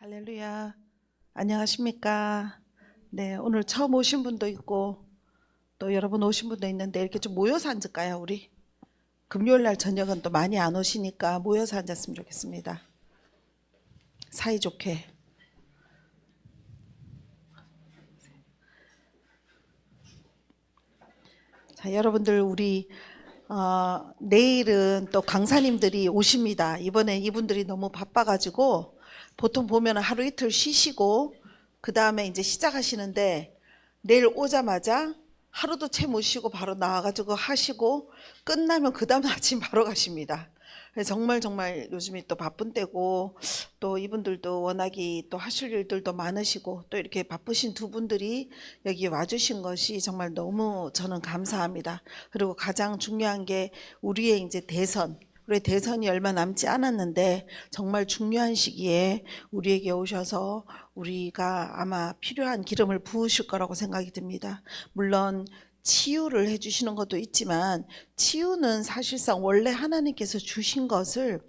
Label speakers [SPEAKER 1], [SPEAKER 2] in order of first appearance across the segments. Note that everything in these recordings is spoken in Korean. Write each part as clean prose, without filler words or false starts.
[SPEAKER 1] 할렐루야. 안녕하십니까? 네, 오늘 처음 오신 분도 있고 또 여러분 오신 분도 있는데 이렇게 좀 모여서 앉을까요, 우리? 금요일 날 저녁은 또 많이 안 오시니까 모여서 앉았으면 좋겠습니다. 사이좋게. 자, 여러분들 우리 내일은 또 강사님들이 오십니다. 이번에 이분들이 너무 바빠가지고 보통 보면 하루 이틀 쉬시고 그 다음에 이제 시작하시는데 내일 오자마자 하루도 채 못 쉬고 바로 나와가지고 하시고 끝나면 그 다음 아침 바로 가십니다. 정말 요즘이 또 바쁜 때고 또 이분들도 워낙이 또 하실 일들도 많으시고 또 이렇게 바쁘신 두 분들이 여기 와주신 것이 정말 너무 저는 감사합니다. 그리고 가장 중요한 게 우리의 이제 우리 대선이 얼마 남지 않았는데 정말 중요한 시기에 우리에게 오셔서 우리가 아마 필요한 기름을 부으실 거라고 생각이 듭니다. 물론 치유를 해주시는 것도 있지만 치유는 사실상 원래 하나님께서 주신 것을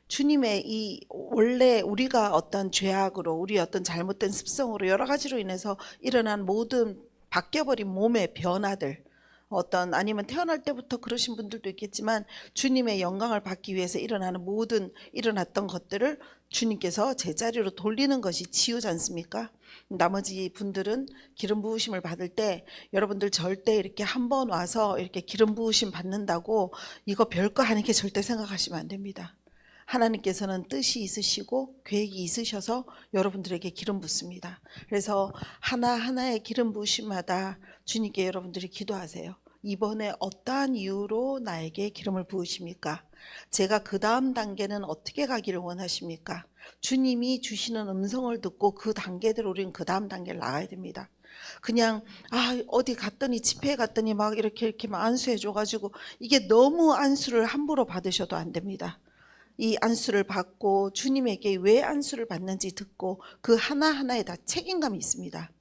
[SPEAKER 1] 주님의 이 원래 우리가 어떤 죄악으로 우리 어떤 잘못된 습성으로 여러 가지로 인해서 일어난 모든 바뀌어버린 몸의 변화들 어떤 아니면 태어날 때부터 그러신 분들도 있겠지만 주님의 영광을 받기 위해서 일어나는 모든 일어났던 것들을 주님께서 제자리로 돌리는 것이 치유지 않습니까? 나머지 분들은 기름 부으심을 받을 때 여러분들 절대 이렇게 한번 와서 이렇게 기름 부으심 받는다고 이거 별거 아니게 절대 생각하시면 안 됩니다. 하나님께서는 뜻이 있으시고 계획이 있으셔서 여러분들에게 기름 붓습니다. 그래서 하나하나의 기름 부으심마다 주님께 여러분들이 기도하세요. 이번에 어떠한 이유로 나에게 기름을 부으십니까? 제가 그 다음 단계는 어떻게 가기를 원하십니까? 주님이 주시는 음성을 듣고 그 단계대로 우리는 그 다음 단계를 나가야 됩니다. 그냥 어디 갔더니 집회에 갔더니 막 이렇게 막 안수해 줘가지고 이게 너무 안수를 함부로 받으셔도 안 됩니다. 이 안수를 받고 주님에게 왜 안수를 받는지 듣고 그 하나하나에 다 책임감이 있습니다.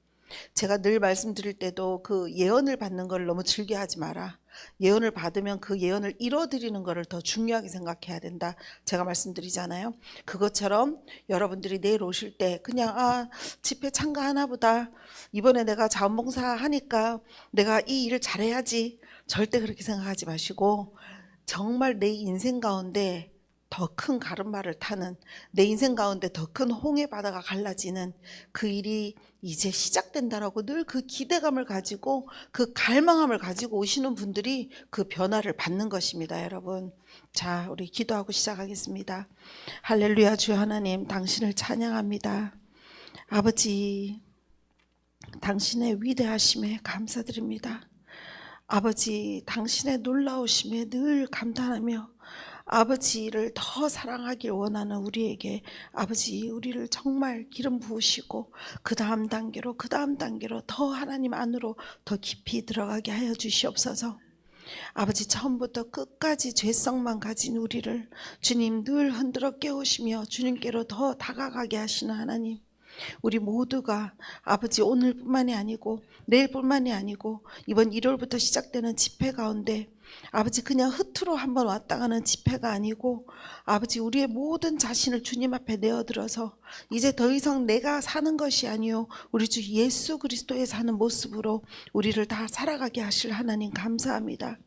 [SPEAKER 1] 제가 늘 말씀드릴 때도 그 예언을 받는 걸 너무 즐겨하지 마라. 예언을 받으면 그 예언을 이뤄드리는 것을 더 중요하게 생각해야 된다. 제가 말씀드리잖아요. 그것처럼 여러분들이 내일 오실 때 그냥 집회 참가하나 보다. 이번에 내가 자원봉사 하니까 내가 이 일을 잘해야지. 절대 그렇게 생각하지 마시고 정말 내 인생 가운데 더 큰 가르마를 타는 내 인생 가운데 더 큰 홍해 바다가 갈라지는 그 일이 이제 시작된다라고 늘 그 기대감을 가지고 그 갈망함을 가지고 오시는 분들이 그 변화를 받는 것입니다. 여러분, 자, 우리 기도하고 시작하겠습니다. 할렐루야. 주 하나님, 당신을 찬양합니다. 아버지, 당신의 위대하심에 감사드립니다. 아버지, 당신의 놀라우심에 늘 감탄하며 아버지를 더 사랑하길 원하는 우리에게 아버지 우리를 정말 기름 부으시고 그 다음 단계로 더 하나님 안으로 더 깊이 들어가게 하여 주시옵소서. 아버지 처음부터 끝까지 죄성만 가진 우리를 주님 늘 흔들어 깨우시며 주님께로 더 다가가게 하시는 하나님, 우리 모두가 아버지 오늘뿐만이 아니고 내일뿐만이 아니고 이번 일요일부터 시작되는 집회 가운데 아버지 그냥 흐트로 한번 왔다 가는 집회가 아니고 아버지 우리의 모든 자신을 주님 앞에 내어들어서 이제 더 이상 내가 사는 것이 아니요 우리 주 예수 그리스도의 사는 모습으로 우리를 다 살아가게 하실 하나님 감사합니다.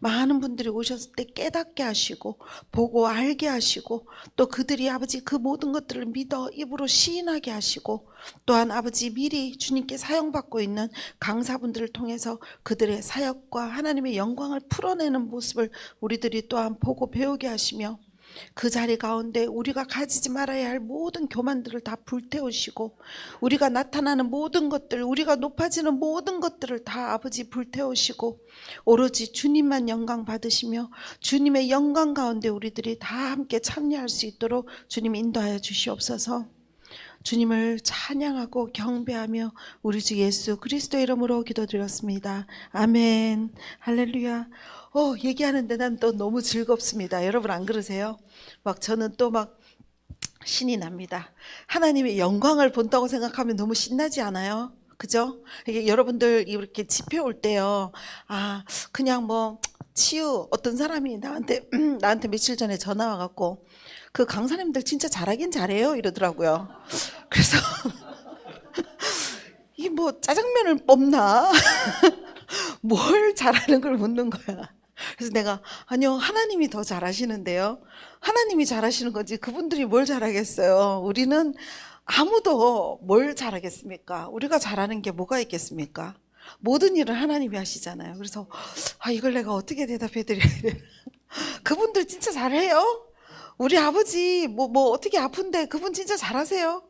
[SPEAKER 1] 많은 분들이 오셨을 때 깨닫게 하시고 보고 알게 하시고 또 그들이 아버지 그 모든 것들을 믿어 입으로 시인하게 하시고 또한 아버지 미리 주님께 사용받고 있는 강사분들을 통해서 그들의 사역과 하나님의 영광을 풀어내는 모습을 우리들이 또한 보고 배우게 하시며 그 자리 가운데 우리가 가지지 말아야 할 모든 교만들을 다 불태우시고 우리가 나타나는 모든 것들, 우리가 높아지는 모든 것들을 다 아버지 불태우시고 오로지 주님만 영광 받으시며 주님의 영광 가운데 우리들이 다 함께 참여할 수 있도록 주님 인도하여 주시옵소서. 주님을 찬양하고 경배하며 우리 주 예수 그리스도의 이름으로 기도드렸습니다. 아멘. 할렐루야. 얘기하는데 난 또 너무 즐겁습니다. 여러분 안 그러세요? 막 저는 또 막 신이 납니다. 하나님의 영광을 본다고 생각하면 너무 신나지 않아요? 그죠? 이게 여러분들 이렇게 집회 올 때요. 그냥 뭐 치유 어떤 사람이 나한테 며칠 전에 전화 와갖고 그 강사님들 진짜 잘하긴 잘해요 이러더라고요. 그래서 이 뭐 짜장면을 뽑나? 뭘 잘하는 걸 묻는 거야. 그래서 내가 아니요, 하나님이 더 잘하시는데요. 하나님이 잘하시는 거지 그분들이 뭘 잘하겠어요. 우리는 아무도 뭘 잘하겠습니까? 우리가 잘하는 게 뭐가 있겠습니까? 모든 일을 하나님이 하시잖아요. 그래서 이걸 내가 어떻게 대답해 드려야 되나. 그분들 진짜 잘해요. 우리 아버지 뭐 어떻게 아픈데 그분 진짜 잘하세요.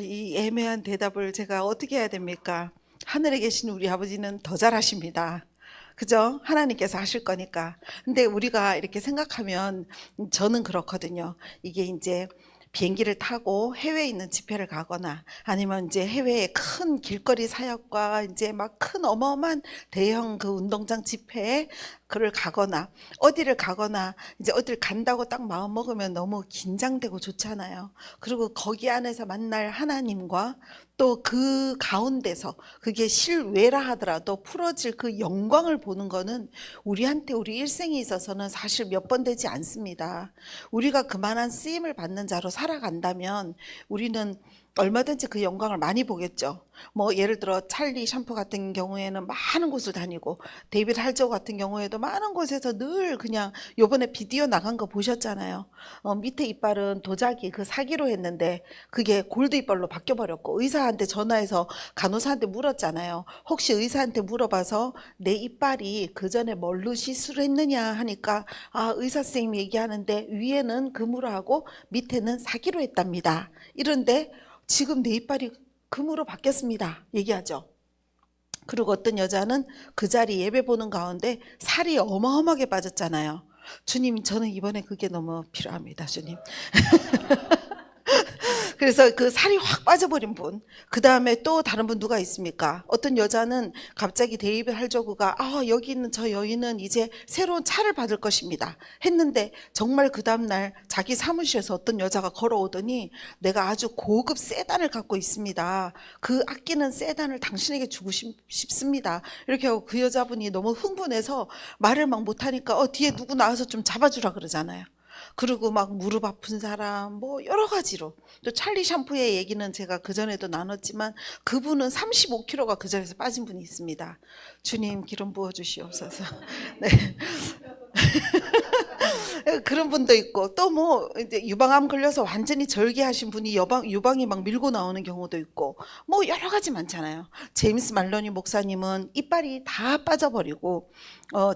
[SPEAKER 1] 이 애매한 대답을 제가 어떻게 해야 됩니까? 하늘에 계신 우리 아버지는 더 잘하십니다. 그죠? 하나님께서 하실 거니까. 근데 우리가 이렇게 생각하면 저는 그렇거든요. 이게 이제 비행기를 타고 해외에 있는 집회를 가거나 아니면 이제 해외에 큰 길거리 사역과 이제 막 큰 어마어마한 대형 그 운동장 집회에 그를 가거나 어디를 가거나 이제 어딜 간다고 딱 마음 먹으면 너무 긴장되고 좋잖아요. 그리고 거기 안에서 만날 하나님과 또 그 가운데서 그게 실외라 하더라도 풀어질 그 영광을 보는 거는 우리한테 우리 일생에 있어서는 사실 몇 번 되지 않습니다. 우리가 그만한 쓰임을 받는 자로 살아간다면 우리는 얼마든지 그 영광을 많이 보겠죠. 뭐 예를 들어 찰리 샴푸 같은 경우에는 많은 곳을 다니고 데이비드 할저 같은 경우에도 많은 곳에서 늘 그냥 요번에 비디오 나간 거 보셨잖아요. 밑에 이빨은 도자기 그 사기로 했는데 그게 골드 이빨로 바뀌어 버렸고 의사한테 전화해서 간호사한테 물었잖아요. 혹시 의사한테 물어봐서 내 이빨이 그 전에 뭘로 시술했느냐 하니까 의사 선생님이 얘기하는데 위에는 금으로 하고 밑에는 사기로 했답니다. 이런데 지금 내 이빨이 금으로 바뀌었습니다. 얘기하죠. 그리고 어떤 여자는 그 자리 예배 보는 가운데 살이 어마어마하게 빠졌잖아요. 주님, 저는 이번에 그게 너무 필요합니다, 주님. 그래서 그 살이 확 빠져버린 분, 그 다음에 또 다른 분 누가 있습니까? 어떤 여자는 갑자기 데이비드 할저그가 여기 있는 저 여인은 이제 새로운 차를 받을 것입니다 했는데 정말 그 다음날 자기 사무실에서 어떤 여자가 걸어오더니 내가 아주 고급 세단을 갖고 있습니다. 그 아끼는 세단을 당신에게 주고 싶습니다. 이렇게 하고 그 여자분이 너무 흥분해서 말을 막 못하니까 뒤에 누구 나와서 좀 잡아주라 그러잖아요. 그리고 막 무릎 아픈 사람 뭐 여러 가지로 또 찰리 샴푸의 얘기는 제가 그전에도 나눴지만 그분은 35kg가 그 자리에서 빠진 분이 있습니다. 주님 기름 부어 주시옵소서. 네. 그런 분도 있고 또 뭐 이제 유방암 걸려서 완전히 절개하신 분이 유방이 막 밀고 나오는 경우도 있고 뭐 여러 가지 많잖아요. 제임스 말로니 목사님은 이빨이 다 빠져버리고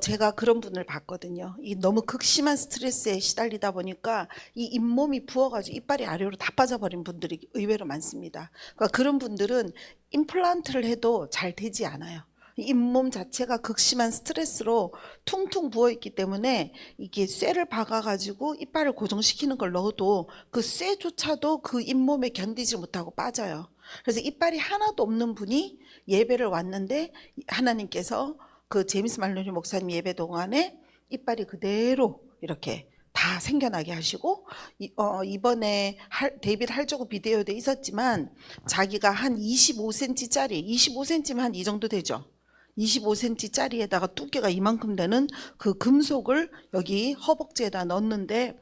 [SPEAKER 1] 제가 그런 분을 봤거든요. 이 너무 극심한 스트레스에 시달리다 보니까 이 잇몸이 부어가지고 이빨이 아래로 다 빠져버린 분들이 의외로 많습니다. 그러니까 그런 분들은 임플란트를 해도 잘 되지 않아요. 잇몸 자체가 극심한 스트레스로 퉁퉁 부어있기 때문에 이게 쇠를 박아가지고 이빨을 고정시키는 걸 넣어도 그 쇠조차도 그 잇몸에 견디지 못하고 빠져요. 그래서 이빨이 하나도 없는 분이 예배를 왔는데 하나님께서 그 제임스 말로니 목사님 예배 동안에 이빨이 그대로 이렇게 다 생겨나게 하시고 이번에 데이비드 할저그 비디오도 있었지만 자기가 한 25cm짜리 25cm면 한 이 정도 되죠. 25cm짜리에다가 두께가 이만큼 되는 그 금속을 여기 허벅지에다 넣었는데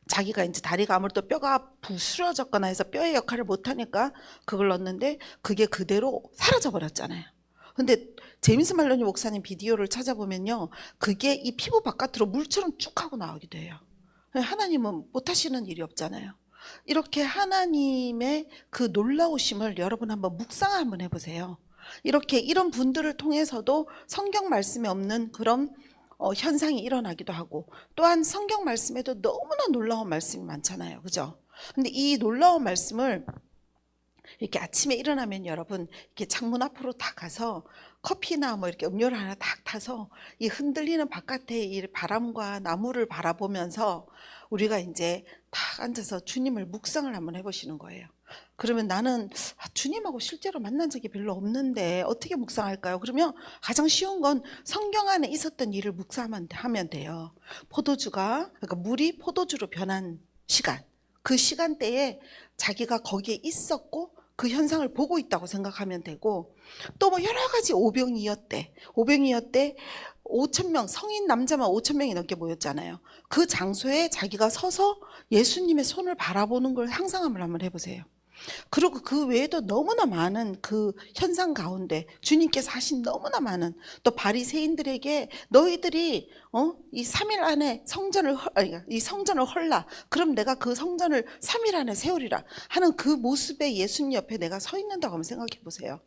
[SPEAKER 1] 자기가 이제 다리가 아무래도 뼈가 부스러졌거나 해서 뼈의 역할을 못하니까 그걸 넣었는데 그게 그대로 사라져 버렸잖아요. 근데 제임스 말로니 목사님 비디오를 찾아보면요, 그게 이 피부 바깥으로 물처럼 쭉 하고 나오기도 해요. 하나님은 못하시는 일이 없잖아요. 이렇게 하나님의 그 놀라우심을 여러분 한번 묵상 한번 해보세요. 이렇게 이런 분들을 통해서도 성경 말씀에 없는 그런 현상이 일어나기도 하고, 또한 성경 말씀에도 너무나 놀라운 말씀이 많잖아요. 그죠? 근데 이 놀라운 말씀을 이렇게 아침에 일어나면 여러분 이렇게 창문 앞으로 딱 가서 커피나 뭐 이렇게 음료를 하나 딱 타서 이 흔들리는 바깥의 이 바람과 나무를 바라보면서 우리가 이제 딱 앉아서 주님을 묵상을 한번 해보시는 거예요. 그러면 나는 주님하고 실제로 만난 적이 별로 없는데 어떻게 묵상할까요? 그러면 가장 쉬운 건 성경 안에 있었던 일을 묵상하면 돼요. 포도주가, 그러니까 물이 포도주로 변한 시간, 그 시간대에 자기가 거기에 있었고 그 현상을 보고 있다고 생각하면 되고, 또 뭐 여러 가지 오병이었대 5천 명, 성인 남자만 5천 명이 넘게 모였잖아요. 그 장소에 자기가 서서 예수님의 손을 바라보는 걸 상상을 한번 해보세요. 그리고 그 외에도 너무나 많은 그 현상 가운데 주님께서 하신 너무나 많은, 또 바리새인들에게 너희들이 이 3일 안에 이 성전을 헐라, 그럼 내가 그 성전을 3일 안에 세우리라 하는 그 모습에 예수님 옆에 내가 서 있는다고 한번 생각해 보세요.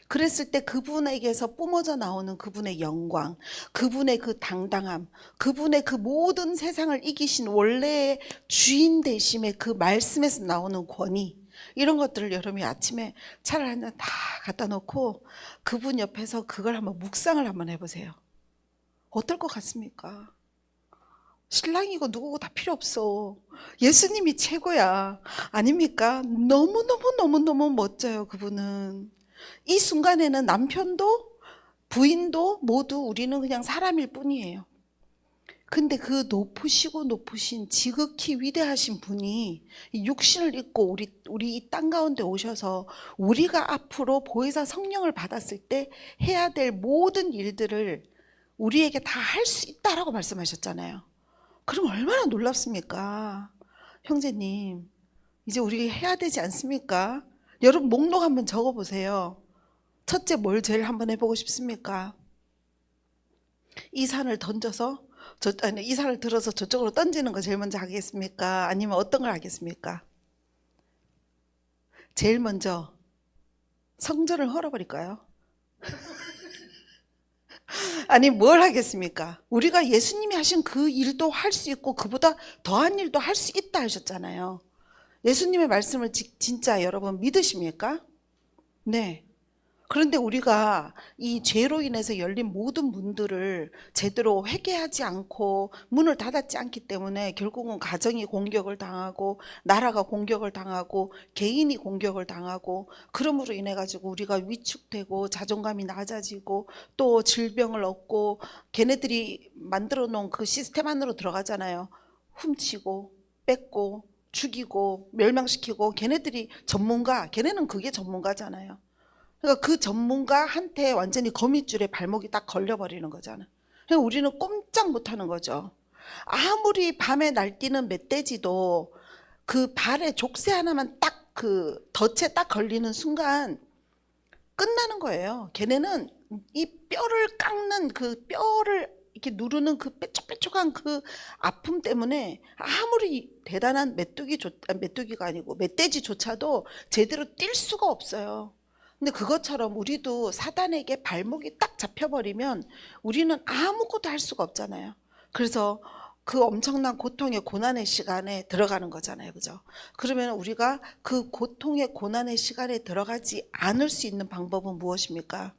[SPEAKER 1] 그랬을 때 그분에게서 뿜어져 나오는 그분의 영광, 그분의 그 당당함, 그분의 그 모든 세상을 이기신 원래의 주인 되심의 그 말씀에서 나오는 권위, 이런 것들을 여러분이 아침에 차를 한 잔 다 갖다 놓고 그분 옆에서 그걸 한번 묵상을 한번 해보세요. 어떨 것 같습니까? 신랑이고 누구고 다 필요 없어. 예수님이 최고야. 아닙니까? 너무너무 멋져요, 그분은. 이 순간에는 남편도 부인도 모두 우리는 그냥 사람일 뿐이에요. 근데 그 높으신 지극히 위대하신 분이 육신을 입고 우리 이 땅 가운데 오셔서 우리가 앞으로 보혜사 성령을 받았을 때 해야 될 모든 일들을 우리에게 다 할 수 있다라고 말씀하셨잖아요. 그럼 얼마나 놀랍습니까? 형제님, 이제 우리 해야 되지 않습니까? 여러분 목록 한번 적어보세요. 첫째, 뭘 제일 한번 해보고 싶습니까? 이 산을 던져서 이 산을 들어서 저쪽으로 던지는 거 제일 먼저 하겠습니까? 아니면 어떤 걸 하겠습니까? 제일 먼저 성전을 헐어버릴까요? 아니 뭘 하겠습니까? 우리가 예수님이 하신 그 일도 할 수 있고 그보다 더한 일도 할 수 있다 하셨잖아요. 예수님의 말씀을 진짜 여러분 믿으십니까? 네. 그런데 우리가 이 죄로 인해서 열린 모든 문들을 제대로 회개하지 않고 문을 닫았지 않기 때문에 결국은 가정이 공격을 당하고 나라가 공격을 당하고 개인이 공격을 당하고, 그러므로 인해 가지고 우리가 위축되고 자존감이 낮아지고 또 질병을 얻고, 걔네들이 만들어 놓은 그 시스템 안으로 들어가잖아요. 훔치고 뺏고 죽이고 멸망시키고, 걔네들이 걔네는 그게 전문가잖아요. 그러니까 그 전문가한테 완전히 거미줄에 발목이 딱 걸려버리는 거잖아. 그러니까 우리는 꼼짝 못하는 거죠. 아무리 밤에 날뛰는 멧돼지도 그 발에 족쇄 하나만 딱 그 덫에 딱 걸리는 순간 끝나는 거예요. 걔네는 이 뼈를 깎는 그 뼈를 이렇게 누르는 그 뾰족뾰족한 그 아픔 때문에 아무리 대단한 메뚜기가 아니고 멧돼지조차도 제대로 뛸 수가 없어요. 근데 그것처럼 우리도 사단에게 발목이 딱 잡혀버리면 우리는 아무것도 할 수가 없잖아요. 그래서 그 엄청난 고통의 고난의 시간에 들어가는 거잖아요. 그죠? 그러면 우리가 그 고통의 고난의 시간에 들어가지 않을 수 있는 방법은 무엇입니까?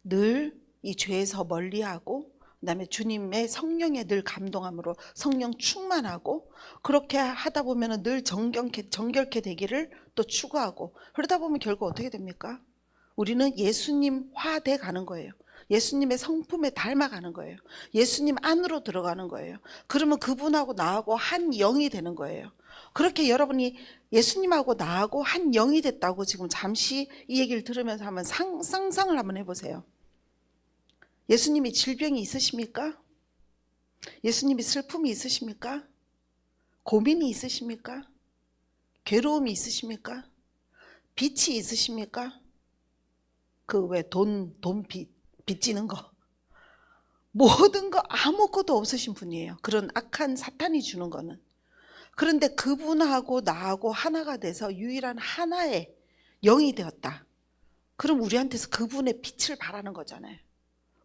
[SPEAKER 1] 늘 이 죄에서 멀리하고, 그다음에 주님의 성령에 늘 감동함으로 성령 충만하고, 그렇게 하다 보면 늘 정결케 되기를 또 추구하고, 그러다 보면 결국 어떻게 됩니까? 우리는 예수님화돼 가는 거예요. 예수님의 성품에 닮아가는 거예요. 예수님 안으로 들어가는 거예요. 그러면 그분하고 나하고 한 영이 되는 거예요. 그렇게 여러분이 예수님하고 나하고 한 영이 됐다고 지금 잠시 이 얘기를 들으면서 한번 상상을 한번 해보세요. 예수님이 질병이 있으십니까? 예수님이 슬픔이 있으십니까? 고민이 있으십니까? 괴로움이 있으십니까? 빚이 있으십니까? 그 왜 빚지는 거, 모든 거 아무것도 없으신 분이에요. 그런 악한 사탄이 주는 거는. 그런데 그분하고 나하고 하나가 돼서 유일한 하나의 영이 되었다. 그럼 우리한테서 그분의 빛을 발하는 거잖아요.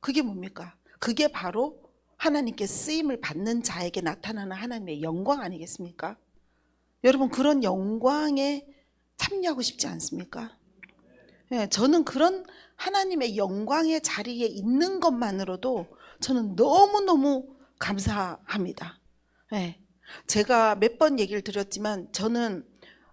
[SPEAKER 1] 그게 뭡니까? 그게 바로 하나님께 쓰임을 받는 자에게 나타나는 하나님의 영광 아니겠습니까? 여러분 그런 영광에 참여하고 싶지 않습니까? 네, 저는 그런 하나님의 영광의 자리에 있는 것만으로도 저는 너무너무 감사합니다. 네, 제가 몇 번 얘기를 드렸지만 저는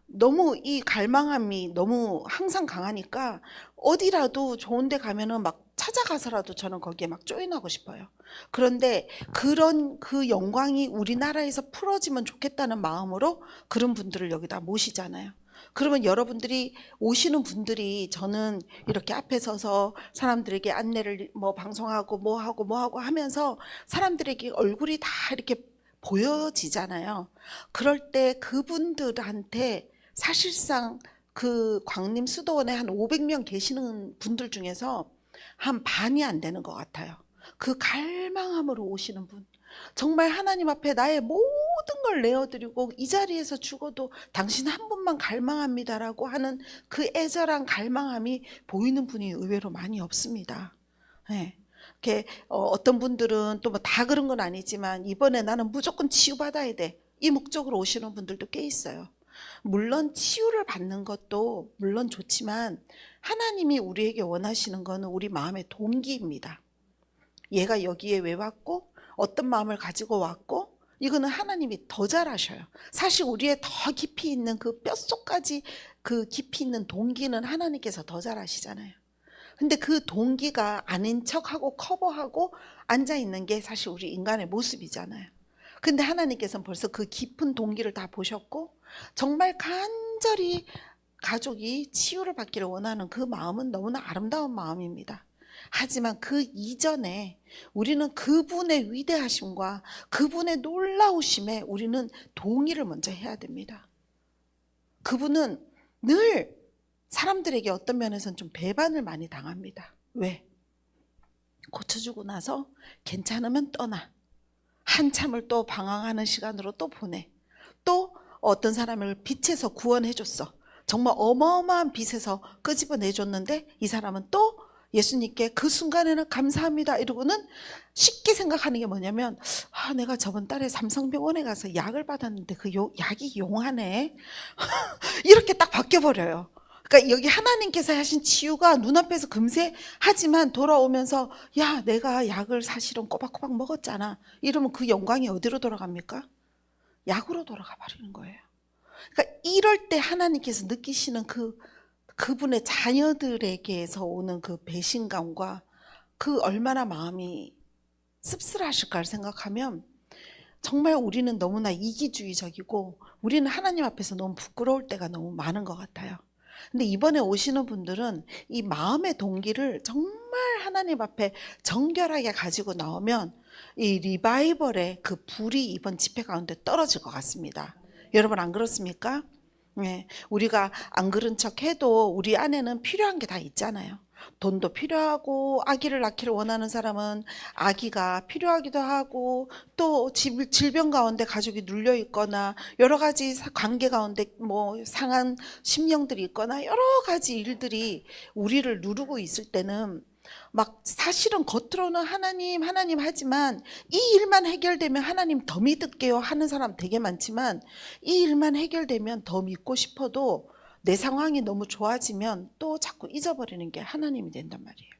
[SPEAKER 1] 너무 이 갈망함이 너무 항상 강하니까 어디라도 좋은 데 가면은 막 찾아가서라도 저는 거기에 막 조인하고 싶어요. 그런데 그런 그 영광이 우리나라에서 풀어지면 좋겠다는 마음으로 그런 분들을 여기다 모시잖아요. 그러면 여러분들이 오시는 분들이 저는 이렇게 앞에 서서 사람들에게 안내를 뭐 방송하고 뭐 하고 하면서 사람들에게 얼굴이 다 이렇게 보여지잖아요. 그럴 때 그분들한테 사실상 그 광림 수도원에 한 500명 계시는 분들 중에서 한 반이 안 되는 것 같아요. 그 갈망함으로 오시는 분. 정말 하나님 앞에 나의 모든 걸 내어드리고 이 자리에서 죽어도 당신 한 분만 갈망합니다라고 하는 그 애절한 갈망함이 보이는 분이 의외로 많이 없습니다. 네. 이렇게 어떤 분들은 또 뭐 다 그런 건 아니지만 이번에 나는 무조건 치유받아야 돼. 이 목적으로 오시는 분들도 꽤 있어요. 물론 치유를 받는 것도 물론 좋지만 하나님이 우리에게 원하시는 것은 우리 마음의 동기입니다. 얘가 여기에 왜 왔고 어떤 마음을 가지고 왔고 이거는 하나님이 더 잘하셔요. 사실 우리의 더 깊이 있는 그 뼛속까지 그 깊이 있는 동기는 하나님께서 더 잘하시잖아요. 근데 그 동기가 아닌 척하고 커버하고 앉아있는 게 사실 우리 인간의 모습이잖아요. 근데 하나님께서는 벌써 그 깊은 동기를 다 보셨고 정말 간절히 가족이 치유를 받기를 원하는 그 마음은 너무나 아름다운 마음입니다. 하지만 그 이전에 우리는 그분의 위대하심과 그분의 놀라우심에 우리는 동의를 먼저 해야 됩니다. 그분은 늘 사람들에게 어떤 면에서는 좀 배반을 많이 당합니다. 왜? 고쳐주고 나서 괜찮으면 떠나. 한참을 또 방황하는 시간으로 또 보내. 또 어떤 사람을 빚에서 구원해줬어. 정말 어마어마한 빚에서 끄집어내줬는데 이 사람은 또 예수님께 그 순간에는 감사합니다 이러고는 쉽게 생각하는 게 뭐냐면 내가 저번 달에 삼성병원에 가서 약을 받았는데 그 약이 용하네 이렇게 딱 바뀌어버려요. 그러니까 여기 하나님께서 하신 치유가 눈앞에서 금세 하지만 돌아오면서 야 내가 약을 사실은 꼬박꼬박 먹었잖아 이러면 그 영광이 어디로 돌아갑니까? 약으로 돌아가 버리는 거예요. 그러니까 이럴 때 하나님께서 느끼시는 그분의 자녀들에게서 오는 그 배신감과 그 얼마나 마음이 씁쓸하실까를 생각하면 정말 우리는 너무나 이기주의적이고 우리는 하나님 앞에서 너무 부끄러울 때가 너무 많은 것 같아요. 근데 이번에 오시는 분들은 이 마음의 동기를 정말 하나님 앞에 정결하게 가지고 나오면 이 리바이벌의 그 불이 이번 집회 가운데 떨어질 것 같습니다. 여러분 안 그렇습니까? 네, 우리가 안 그런 척 해도 우리 안에는 필요한 게 다 있잖아요. 돈도 필요하고 아기를 낳기를 원하는 사람은 아기가 필요하기도 하고 또 질병 가운데 가족이 눌려 있거나 여러 가지 관계 가운데 뭐 상한 심령들이 있거나 여러 가지 일들이 우리를 누르고 있을 때는 막 사실은 겉으로는 하나님 하지만 이 일만 해결되면 하나님 더 믿을게요 하는 사람 되게 많지만 이 일만 해결되면 더 믿고 싶어도 내 상황이 너무 좋아지면 또 자꾸 잊어버리는 게 하나님이 된단 말이에요.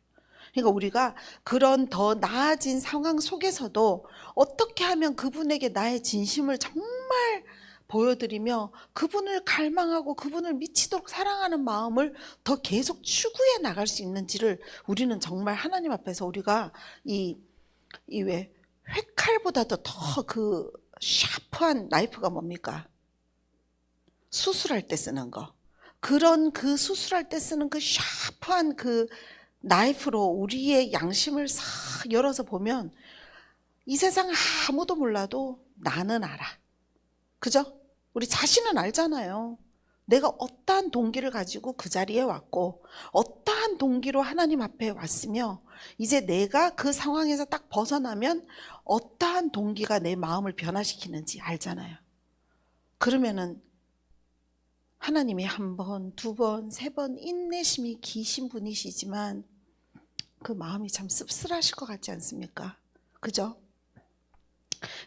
[SPEAKER 1] 그러니까 우리가 그런 더 나아진 상황 속에서도 어떻게 하면 그분에게 나의 진심을 정말 보여드리며 그분을 갈망하고 그분을 미치도록 사랑하는 마음을 더 계속 추구해 나갈 수 있는지를 우리는 정말 하나님 앞에서 우리가 이 왜 회칼보다도 더 그 샤프한 나이프가 뭡니까? 수술할 때 쓰는 거. 그런 그 수술할 때 쓰는 그 샤프한 그 나이프로 우리의 양심을 싹 열어서 보면 이 세상 아무도 몰라도 나는 알아. 그죠? 우리 자신은 알잖아요. 내가 어떠한 동기를 가지고 그 자리에 왔고 어떠한 동기로 하나님 앞에 왔으며 이제 내가 그 상황에서 딱 벗어나면 어떠한 동기가 내 마음을 변화시키는지 알잖아요. 그러면은 하나님이 한 번, 두 번, 세 번 인내심이 기신 분이시지만 그 마음이 참 씁쓸하실 것 같지 않습니까? 그죠?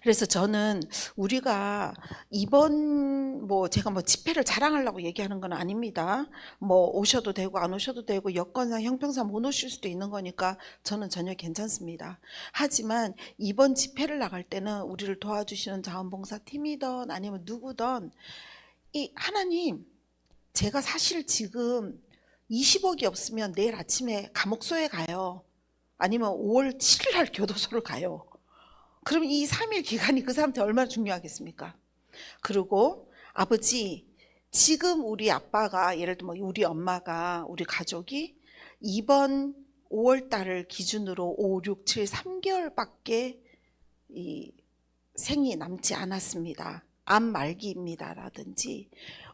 [SPEAKER 1] 그래서 저는 우리가 이번 제가 집회를 자랑하려고 얘기하는 건 아닙니다. 오셔도 되고 안 오셔도 되고 여건상 형평상 못 오실 수도 있는 거니까 저는 전혀 괜찮습니다. 하지만 이번 집회를 나갈 때는 우리를 도와주시는 자원봉사팀이든 아니면 누구든 이 하나님 제가 사실 지금 20억이 없으면 내일 아침에 감옥소에 가요. 아니면 5월 7일 날 교도소를 가요. 그럼 이 3일 기간이 그 사람한테 얼마나 중요하겠습니까? 그리고 아버지 지금 우리 아빠가 예를 들면 우리 엄마가 우리 가족이 이번 5월 달을 기준으로 5, 6, 7, 3개월밖에 이 생이 남지 않았습니다. 암 말기입니다. 라든지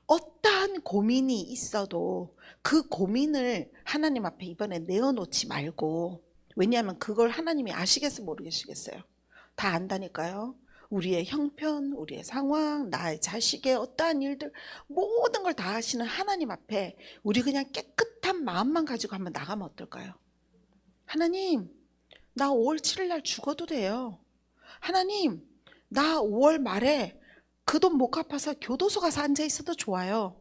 [SPEAKER 1] 어떠한 고민이 있어도 그 고민을 하나님 앞에 이번에 내어놓지 말고, 왜냐하면 그걸 하나님이 아시겠어 모르시겠어요? 다 안다니까요. 우리의 형편, 우리의 상황, 나의 자식의 어떠한 일들 모든 걸 다 아시는 하나님 앞에 우리 그냥 깨끗한 마음만 가지고 한번 나가면 어떨까요? 하나님, 나 5월 7일 날 죽어도 돼요. 하나님, 나 5월 말에 그 돈 못 갚아서 교도소 가서 앉아 있어도 좋아요.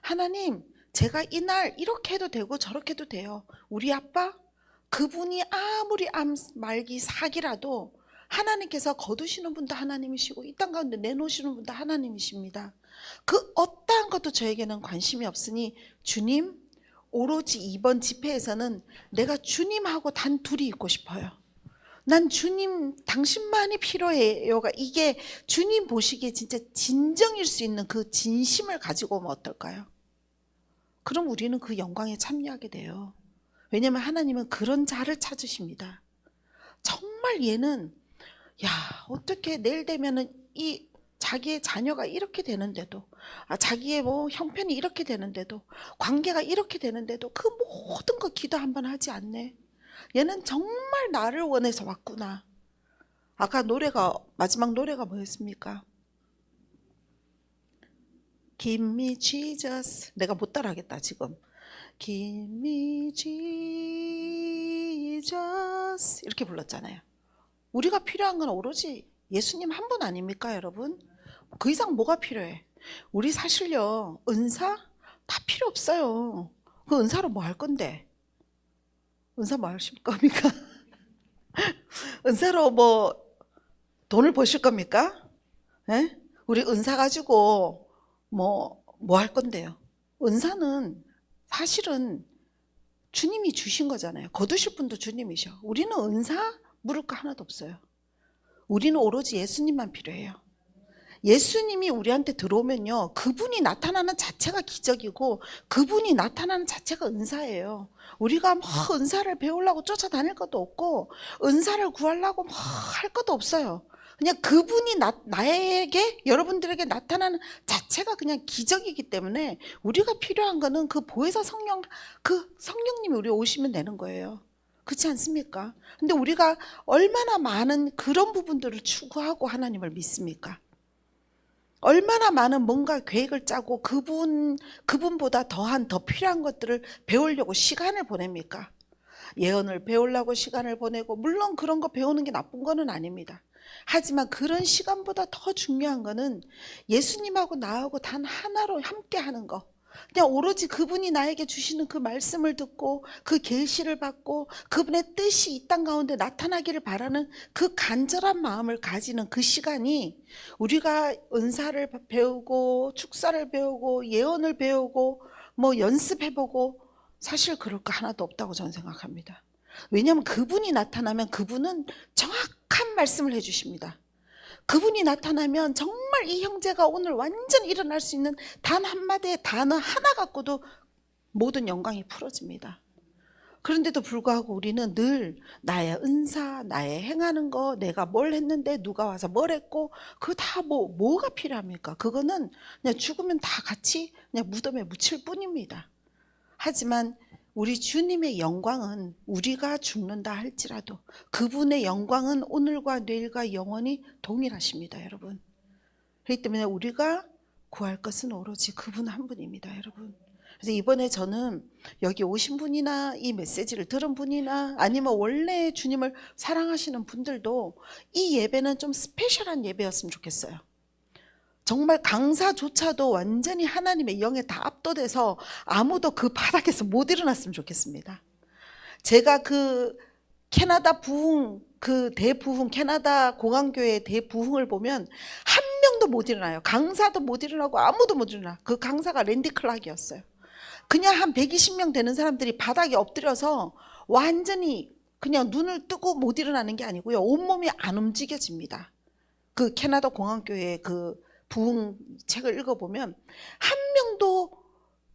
[SPEAKER 1] 하나님, 제가 이날 이렇게 해도 되고 저렇게 해도 돼요. 우리 아빠, 그분이 아무리 암 말기 사기라도 하나님께서 거두시는 분도 하나님이시고 이 땅 가운데 내놓으시는 분도 하나님이십니다. 그 어떠한 것도 저에게는 관심이 없으니 주님, 오로지 이번 집회에서는 내가 주님하고 단 둘이 있고 싶어요. 난 주님 당신만이 필요해요가 이게 주님 보시기에 진짜 진정일 수 있는 그 진심을 가지고 오면 어떨까요? 그럼 우리는 그 영광에 참여하게 돼요. 왜냐하면 하나님은 그런 자를 찾으십니다. 정말 얘는 야, 어떻게 내일 되면은 이 자기의 자녀가 이렇게 되는데도, 자기의 뭐 형편이 이렇게 되는데도, 관계가 이렇게 되는데도 그 모든 거 기도 한번 하지 않네. 얘는 정말 나를 원해서 왔구나. 아까 노래가, 마지막 노래가 뭐였습니까? Give me Jesus. 내가 못 따라하겠다 지금. Give me Jesus 이렇게 불렀잖아요. 우리가 필요한 건 오로지 예수님 한 분 아닙니까 여러분? 그 이상 뭐가 필요해? 우리 사실요, 은사 다 필요 없어요. 그 은사로 뭐 할 건데? 은사 뭐 하실 겁니까? 은사로 뭐 돈을 버실 겁니까? 에? 우리 은사 가지고 뭐 할 건데요? 은사는 사실은 주님이 주신 거잖아요. 거두실 분도 주님이셔. 우리는 은사 물을 거 하나도 없어요. 우리는 오로지 예수님만 필요해요. 예수님이 우리한테 들어오면요, 그분이 나타나는 자체가 기적이고 그분이 나타나는 자체가 은사예요. 우리가 뭐 은사를 배우려고 쫓아다닐 것도 없고 은사를 구하려고 뭐 할 것도 없어요. 그냥 그분이 나에게, 여러분들에게 나타나는 자체가 그냥 기적이기 때문에 우리가 필요한 거는 그 보혜사 성령, 그 성령님이 우리 오시면 되는 거예요. 그렇지 않습니까? 근데 우리가 얼마나 많은 그런 부분들을 추구하고 하나님을 믿습니까? 얼마나 많은 뭔가 계획을 짜고 그분보다 더 필요한 것들을 배우려고 시간을 보냅니까? 예언을 배우려고 시간을 보내고, 물론 그런 거 배우는 게 나쁜 거는 아닙니다. 하지만 그런 시간보다 더 중요한 거는 예수님하고 나하고 단 하나로 함께 하는 거. 그냥 오로지 그분이 나에게 주시는 그 말씀을 듣고 그 계시를 받고 그분의 뜻이 이 땅 가운데 나타나기를 바라는 그 간절한 마음을 가지는 그 시간이, 우리가 은사를 배우고 축사를 배우고 예언을 배우고 뭐 연습해보고 사실 그럴 거 하나도 없다고 저는 생각합니다. 왜냐하면 그분이 나타나면 그분은 정확한 말씀을 해주십니다. 그분이 나타나면 정말 이 형제가 오늘 완전 일어날 수 있는 단 한마디의 단어 하나 갖고도 모든 영광이 풀어집니다. 그런데도 불구하고 우리는 늘 나의 은사, 나의 행하는 거, 내가 뭘 했는데 누가 와서 뭘 했고, 그거 다 뭐가 필요합니까? 그거는 그냥 죽으면 다 같이 그냥 무덤에 묻힐 뿐입니다. 하지만 우리 주님의 영광은 우리가 죽는다 할지라도 그분의 영광은 오늘과 내일과 영원히 동일하십니다, 여러분. 그렇기 때문에 우리가 구할 것은 오로지 그분 한 분입니다, 여러분. 그래서 이번에 저는 여기 오신 분이나 이 메시지를 들은 분이나 아니면 원래 주님을 사랑하시는 분들도 이 예배는 좀 스페셜한 예배였으면 좋겠어요. 정말 강사조차도 완전히 하나님의 영에 다 압도돼서 아무도 그 바닥에서 못 일어났으면 좋겠습니다. 제가 그 캐나다 부흥, 그 대부흥, 캐나다 공항교회 대부흥을 보면 한 명도 못 일어나요. 강사도 못 일어나고 아무도 못 일어나. 그 강사가 랜디 클락이었어요. 그냥 한 120명 되는 사람들이 바닥에 엎드려서 완전히 그냥 눈을 뜨고 못 일어나는 게 아니고요, 온몸이 안 움직여집니다. 그 캐나다 공항교회 그 부흥 책을 읽어보면 한 명도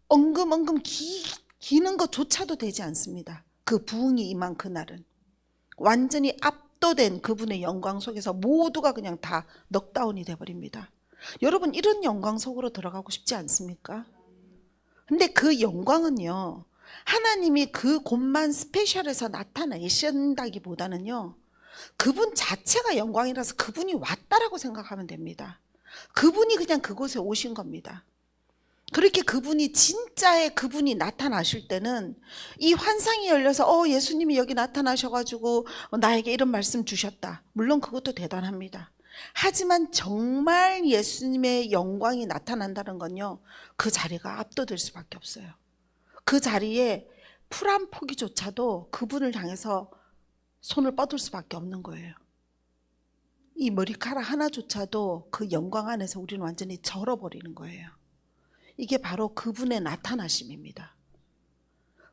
[SPEAKER 1] 엉금엉금 기는 것조차도 되지 않습니다. 그 부흥이 임한 그날은 완전히 압도된 그분의 영광 속에서 모두가 그냥 다 넉다운이 돼버립니다. 여러분, 이런 영광 속으로 들어가고 싶지 않습니까? 근데 그 영광은요, 하나님이 그 곳만 스페셜해서 나타내신다기보다는요, 그분 자체가 영광이라서 그분이 왔다라고 생각하면 됩니다. 그분이 그냥 그곳에 오신 겁니다. 그렇게 그분이 진짜의 그분이 나타나실 때는 이 환상이 열려서 예수님이 여기 나타나셔가지고 나에게 이런 말씀 주셨다. 물론 그것도 대단합니다. 하지만 정말 예수님의 영광이 나타난다는 건요, 그 자리가 압도될 수밖에 없어요. 그 자리에 풀 한 포기조차도 그분을 향해서 손을 뻗을 수밖에 없는 거예요. 이 머리카락 하나조차도 그 영광 안에서 우리는 완전히 절어버리는 거예요. 이게 바로 그분의 나타나심입니다.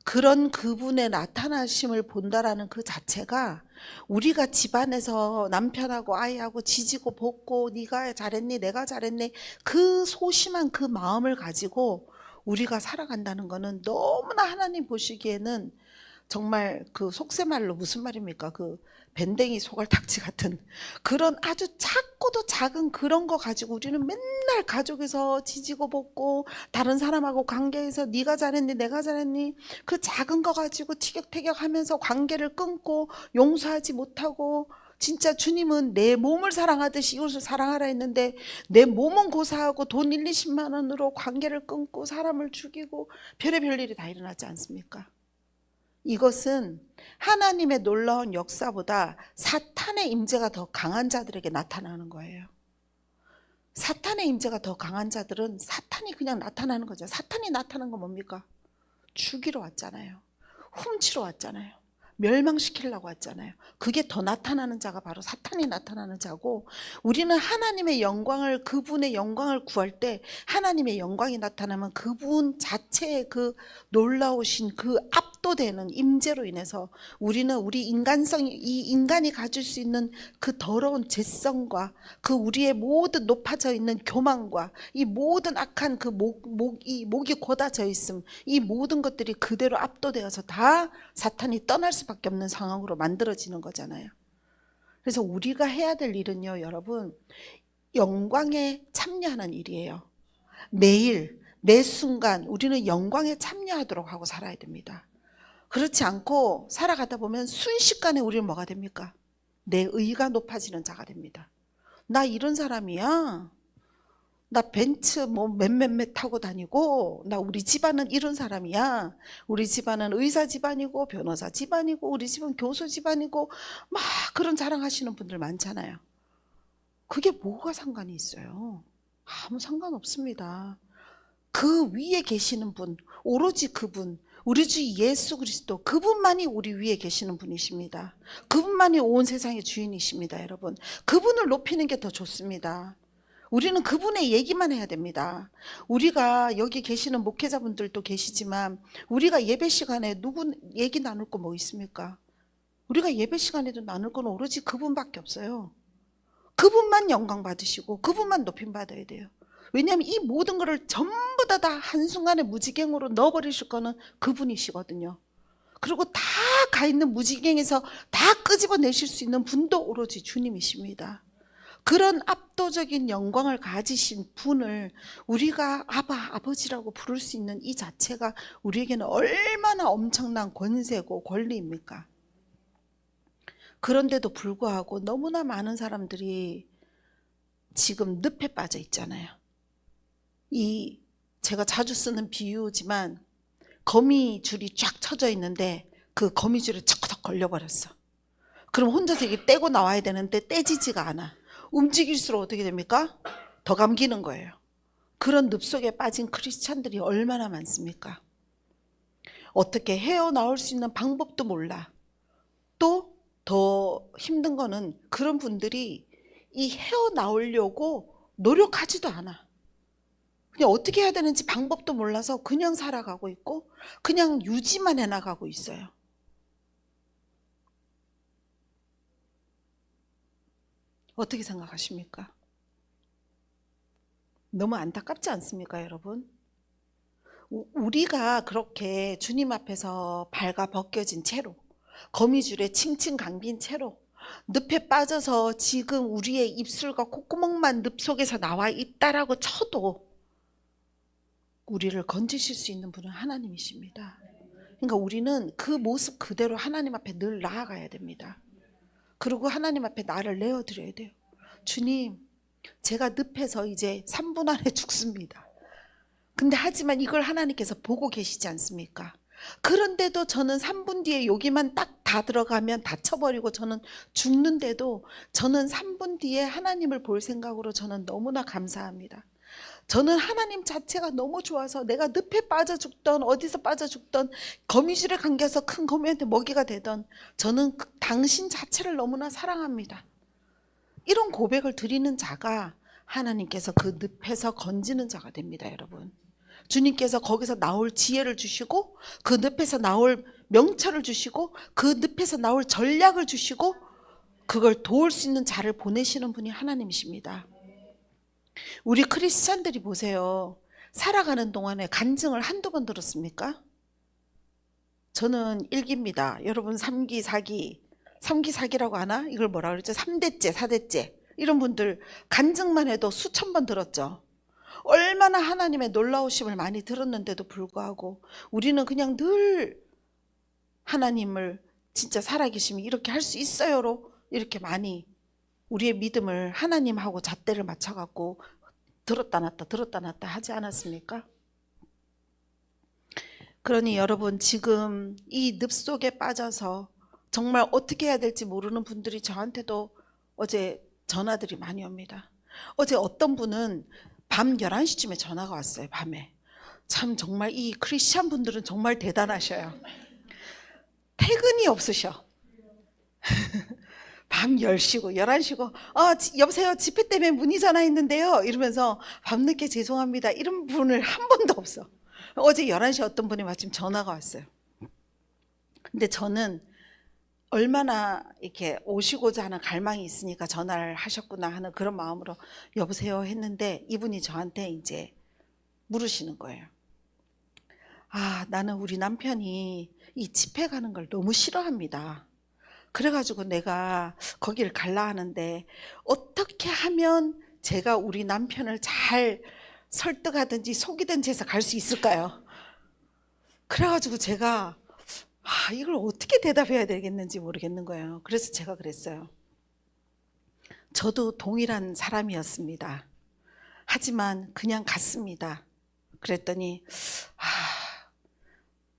[SPEAKER 1] 그런 그분의 나타나심을 본다라는 그 자체가 우리가 집안에서 남편하고 아이하고 지지고 볶고 네가 잘했니 내가 잘했니 그 소심한 그 마음을 가지고 우리가 살아간다는 거는 너무나 하나님 보시기에는 정말 그 속세말로 무슨 말입니까? 그 밴댕이 소갈딱지 같은 그런 아주 작고도 작은 그런 거 가지고 우리는 맨날 가족에서 지지고 볶고 다른 사람하고 관계에서 네가 잘했니 내가 잘했니 그 작은 거 가지고 티격태격하면서 관계를 끊고 용서하지 못하고 진짜 주님은 내 몸을 사랑하듯이 이웃을 사랑하라 했는데 내 몸은 고사하고 돈 1, 20만 원으로 관계를 끊고 사람을 죽이고 별의별 일이 다 일어나지 않습니까? 이것은 하나님의 놀라운 역사보다 사탄의 임재가 더 강한 자들에게 나타나는 거예요. 사탄의 임재가 더 강한 자들은 사탄이 그냥 나타나는 거죠. 사탄이 나타난 건 뭡니까? 죽이러 왔잖아요. 훔치러 왔잖아요. 멸망시키려고 왔잖아요. 그게 더 나타나는 자가 바로 사탄이 나타나는 자고, 우리는 하나님의 영광을, 그분의 영광을 구할 때 하나님의 영광이 나타나면 그분 자체의 그 놀라우신 그 압도되는 임재로 인해서 우리는 우리 인간성이, 이 인간이 가질 수 있는 그 더러운 죄성과 그 우리의 모든 높아져 있는 교만과 이 모든 악한 그 목이 곧아져 있음, 이 모든 것들이 그대로 압도되어서 다 사탄이 떠날 수밖에 없는 상황으로 만들어지는 거잖아요. 그래서 우리가 해야 될 일은요, 여러분, 영광에 참여하는 일이에요. 매일 매 순간 우리는 영광에 참여하도록 하고 살아야 됩니다. 그렇지 않고 살아가다 보면 순식간에 우리는 뭐가 됩니까? 내 의가 높아지는 자가 됩니다. 나 이런 사람이야. 나 벤츠 몇몇몇 타고 다니고, 나 우리 집안은 이런 사람이야. 우리 집안은 의사 집안이고 변호사 집안이고 우리 집은 교수 집안이고 막 그런 자랑하시는 분들 많잖아요. 그게 뭐가 상관이 있어요? 아무 상관없습니다. 그 위에 계시는 분, 오로지 그분, 우리 주 예수 그리스도, 그분만이 우리 위에 계시는 분이십니다. 그분만이 온 세상의 주인이십니다. 여러분, 그분을 높이는 게 더 좋습니다. 우리는 그분의 얘기만 해야 됩니다. 우리가 여기 계시는 목회자분들도 계시지만 우리가 예배 시간에 누구 얘기 나눌 거 뭐 있습니까? 우리가 예배 시간에도 나눌 건 오로지 그분밖에 없어요. 그분만 영광 받으시고 그분만 높임 받아야 돼요. 왜냐하면 이 모든 것을 전부 다 한순간에 무지갱으로 넣어버리실 거는 그분이시거든요. 그리고 다 가 있는 무지갱에서 다 끄집어내실 수 있는 분도 오로지 주님이십니다. 그런 압도적인 영광을 가지신 분을 우리가 아버지라고 부를 수 있는 이 자체가 우리에게는 얼마나 엄청난 권세고 권리입니까? 그런데도 불구하고 너무나 많은 사람들이 지금 늪에 빠져 있잖아요. 제가 자주 쓰는 비유지만 거미줄이 쫙 쳐져 있는데 그 거미줄에 척척 걸려버렸어. 그럼 혼자서 이게 떼고 나와야 되는데 떼지지가 않아. 움직일수록 어떻게 됩니까? 더 감기는 거예요. 그런 늪 속에 빠진 크리스찬들이 얼마나 많습니까? 어떻게 헤어나올 수 있는 방법도 몰라. 또 더 힘든 거는 그런 분들이 이 헤어나오려고 노력하지도 않아. 그냥 어떻게 해야 되는지 방법도 몰라서 그냥 살아가고 있고 그냥 유지만 해나가고 있어요. 어떻게 생각하십니까? 너무 안타깝지 않습니까, 여러분? 우리가 그렇게 주님 앞에서 발가 벗겨진 채로, 거미줄에 칭칭 감긴 채로 늪에 빠져서 지금 우리의 입술과 콧구멍만 늪 속에서 나와 있다라고 쳐도 우리를 건지실 수 있는 분은 하나님이십니다. 그러니까 우리는 그 모습 그대로 하나님 앞에 늘 나아가야 됩니다. 그리고 하나님 앞에 나를 내어드려야 돼요. 주님, 제가 늪에서 이제 3분 안에 죽습니다. 근데 하지만 이걸 하나님께서 보고 계시지 않습니까? 그런데도 저는 3분 뒤에 여기만 딱 다 들어가면 다쳐버리고 저는 죽는데도 저는 3분 뒤에 하나님을 볼 생각으로 저는 너무나 감사합니다. 저는 하나님 자체가 너무 좋아서 내가 늪에 빠져 죽던 어디서 빠져 죽던 거미줄에 감겨서 큰 거미한테 먹이가 되던 저는 당신 자체를 너무나 사랑합니다. 이런 고백을 드리는 자가 하나님께서 그 늪에서 건지는 자가 됩니다, 여러분. 주님께서 거기서 나올 지혜를 주시고 그 늪에서 나올 명철을 주시고 그 늪에서 나올 전략을 주시고 그걸 도울 수 있는 자를 보내시는 분이 하나님이십니다. 우리 크리스찬들이 보세요. 살아가는 동안에 간증을 한두 번 들었습니까? 저는 1기입니다. 여러분 3기, 4기, 3기, 4기라고 하나? 이걸 뭐라 그랬죠? 3대째, 4대째. 이런 분들 간증만 해도 수천 번 들었죠. 얼마나 하나님의 놀라우심을 많이 들었는데도 불구하고 우리는 그냥 늘 하나님을 진짜 살아계시면 이렇게 할 수 있어요로 이렇게 많이 우리의 믿음을 하나님하고 잣대를 맞춰갖고 들었다 놨다 하지 않았습니까? 그러니 여러분 지금 이 늪 속에 빠져서 정말 어떻게 해야 될지 모르는 분들이 저한테도 어제 전화들이 많이 옵니다. 어제 어떤 분은 밤 11시쯤에 전화가 왔어요. 밤에. 참 정말 이 크리스찬 분들은 정말 대단하셔요. 퇴근이 없으셔. 밤 10시고 11시고 여보세요, 집회 때문에 문의 전화했는데요 이러면서 밤늦게 죄송합니다 이런 분을 한 번도 없어. 어제 11시에 어떤 분이 마침 전화가 왔어요. 근데 저는 얼마나 이렇게 오시고자 하는 갈망이 있으니까 전화를 하셨구나 하는 그런 마음으로 여보세요 했는데 이분이 저한테 이제 물으시는 거예요. 나는 우리 남편이 이 집회 가는 걸 너무 싫어합니다. 그래가지고 내가 거기를 갈라 하는데 어떻게 하면 제가 우리 남편을 잘 설득하든지 속이든지 해서 갈 수 있을까요? 그래가지고 제가 이걸 어떻게 대답해야 되겠는지 모르겠는 거예요. 그래서 제가 그랬어요. 저도 동일한 사람이었습니다. 하지만 그냥 갔습니다. 그랬더니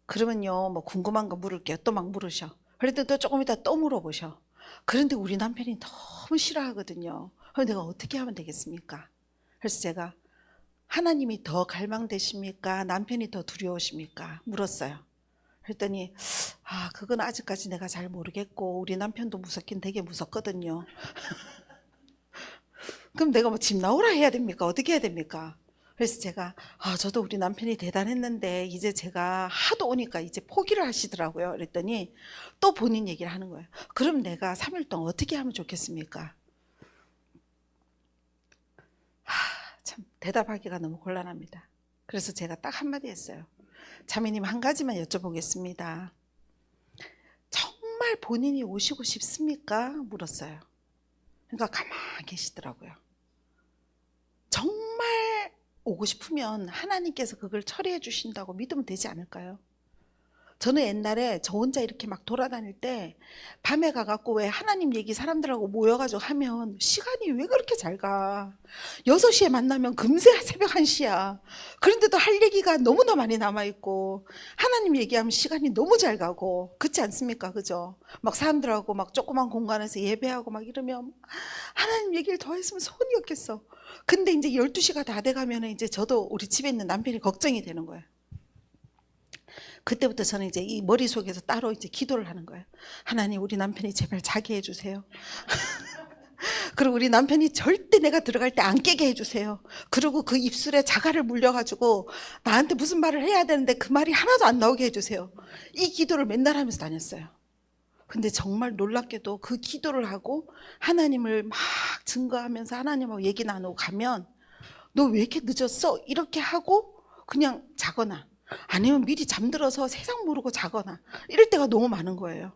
[SPEAKER 1] 그러면요 뭐 궁금한 거 물을게요. 또 막 물으셔. 그랬더니 또 조금 이따 또 물어보셔. 그런데 우리 남편이 너무 싫어하거든요. 그럼 내가 어떻게 하면 되겠습니까? 그래서 제가 하나님이 더 갈망되십니까? 남편이 더 두려우십니까? 물었어요. 그랬더니 그건 아직까지 내가 잘 모르겠고 우리 남편도 무섭긴 되게 무섭거든요. 그럼 내가 뭐 집 나오라 해야 됩니까? 어떻게 해야 됩니까? 그래서 제가 저도 우리 남편이 대단했는데 이제 제가 하도 오니까 이제 포기를 하시더라고요. 그랬더니 또 본인 얘기를 하는 거예요. 그럼 내가 3일 동안 어떻게 하면 좋겠습니까? 참 대답하기가 너무 곤란합니다. 그래서 제가 딱 한마디 했어요. 자매님 한 가지만 여쭤보겠습니다. 정말 본인이 오시고 싶습니까? 물었어요. 그러니까 가만히 계시더라고요. 정말 오고 싶으면 하나님께서 그걸 처리해 주신다고 믿으면 되지 않을까요? 저는 옛날에 저 혼자 이렇게 막 돌아다닐 때 밤에 가갖고 왜 하나님 얘기 사람들하고 모여가지고 하면 시간이 왜 그렇게 잘 가? 6시에 만나면 금세 새벽 1시야. 그런데도 할 얘기가 너무나 많이 남아있고 하나님 얘기하면 시간이 너무 잘 가고 그렇지 않습니까? 그죠? 막 사람들하고 막 조그만 공간에서 예배하고 막 이러면 하나님 얘기를 더 했으면 손이 없겠어. 근데 이제 12시가 다 돼가면 이제 저도 우리 집에 있는 남편이 걱정이 되는 거예요. 그때부터 저는 이제 이 머릿속에서 따로 이제 기도를 하는 거예요. 하나님 우리 남편이 제발 자게 해주세요. 그리고 우리 남편이 절대 내가 들어갈 때 안 깨게 해주세요. 그리고 그 입술에 자갈을 물려가지고 나한테 무슨 말을 해야 되는데 그 말이 하나도 안 나오게 해주세요. 이 기도를 맨날 하면서 다녔어요. 근데 정말 놀랍게도 그 기도를 하고 하나님을 막 증거하면서 하나님하고 얘기 나누고 가면 너 왜 이렇게 늦었어? 이렇게 하고 그냥 자거나 아니면 미리 잠들어서 세상 모르고 자거나 이럴 때가 너무 많은 거예요.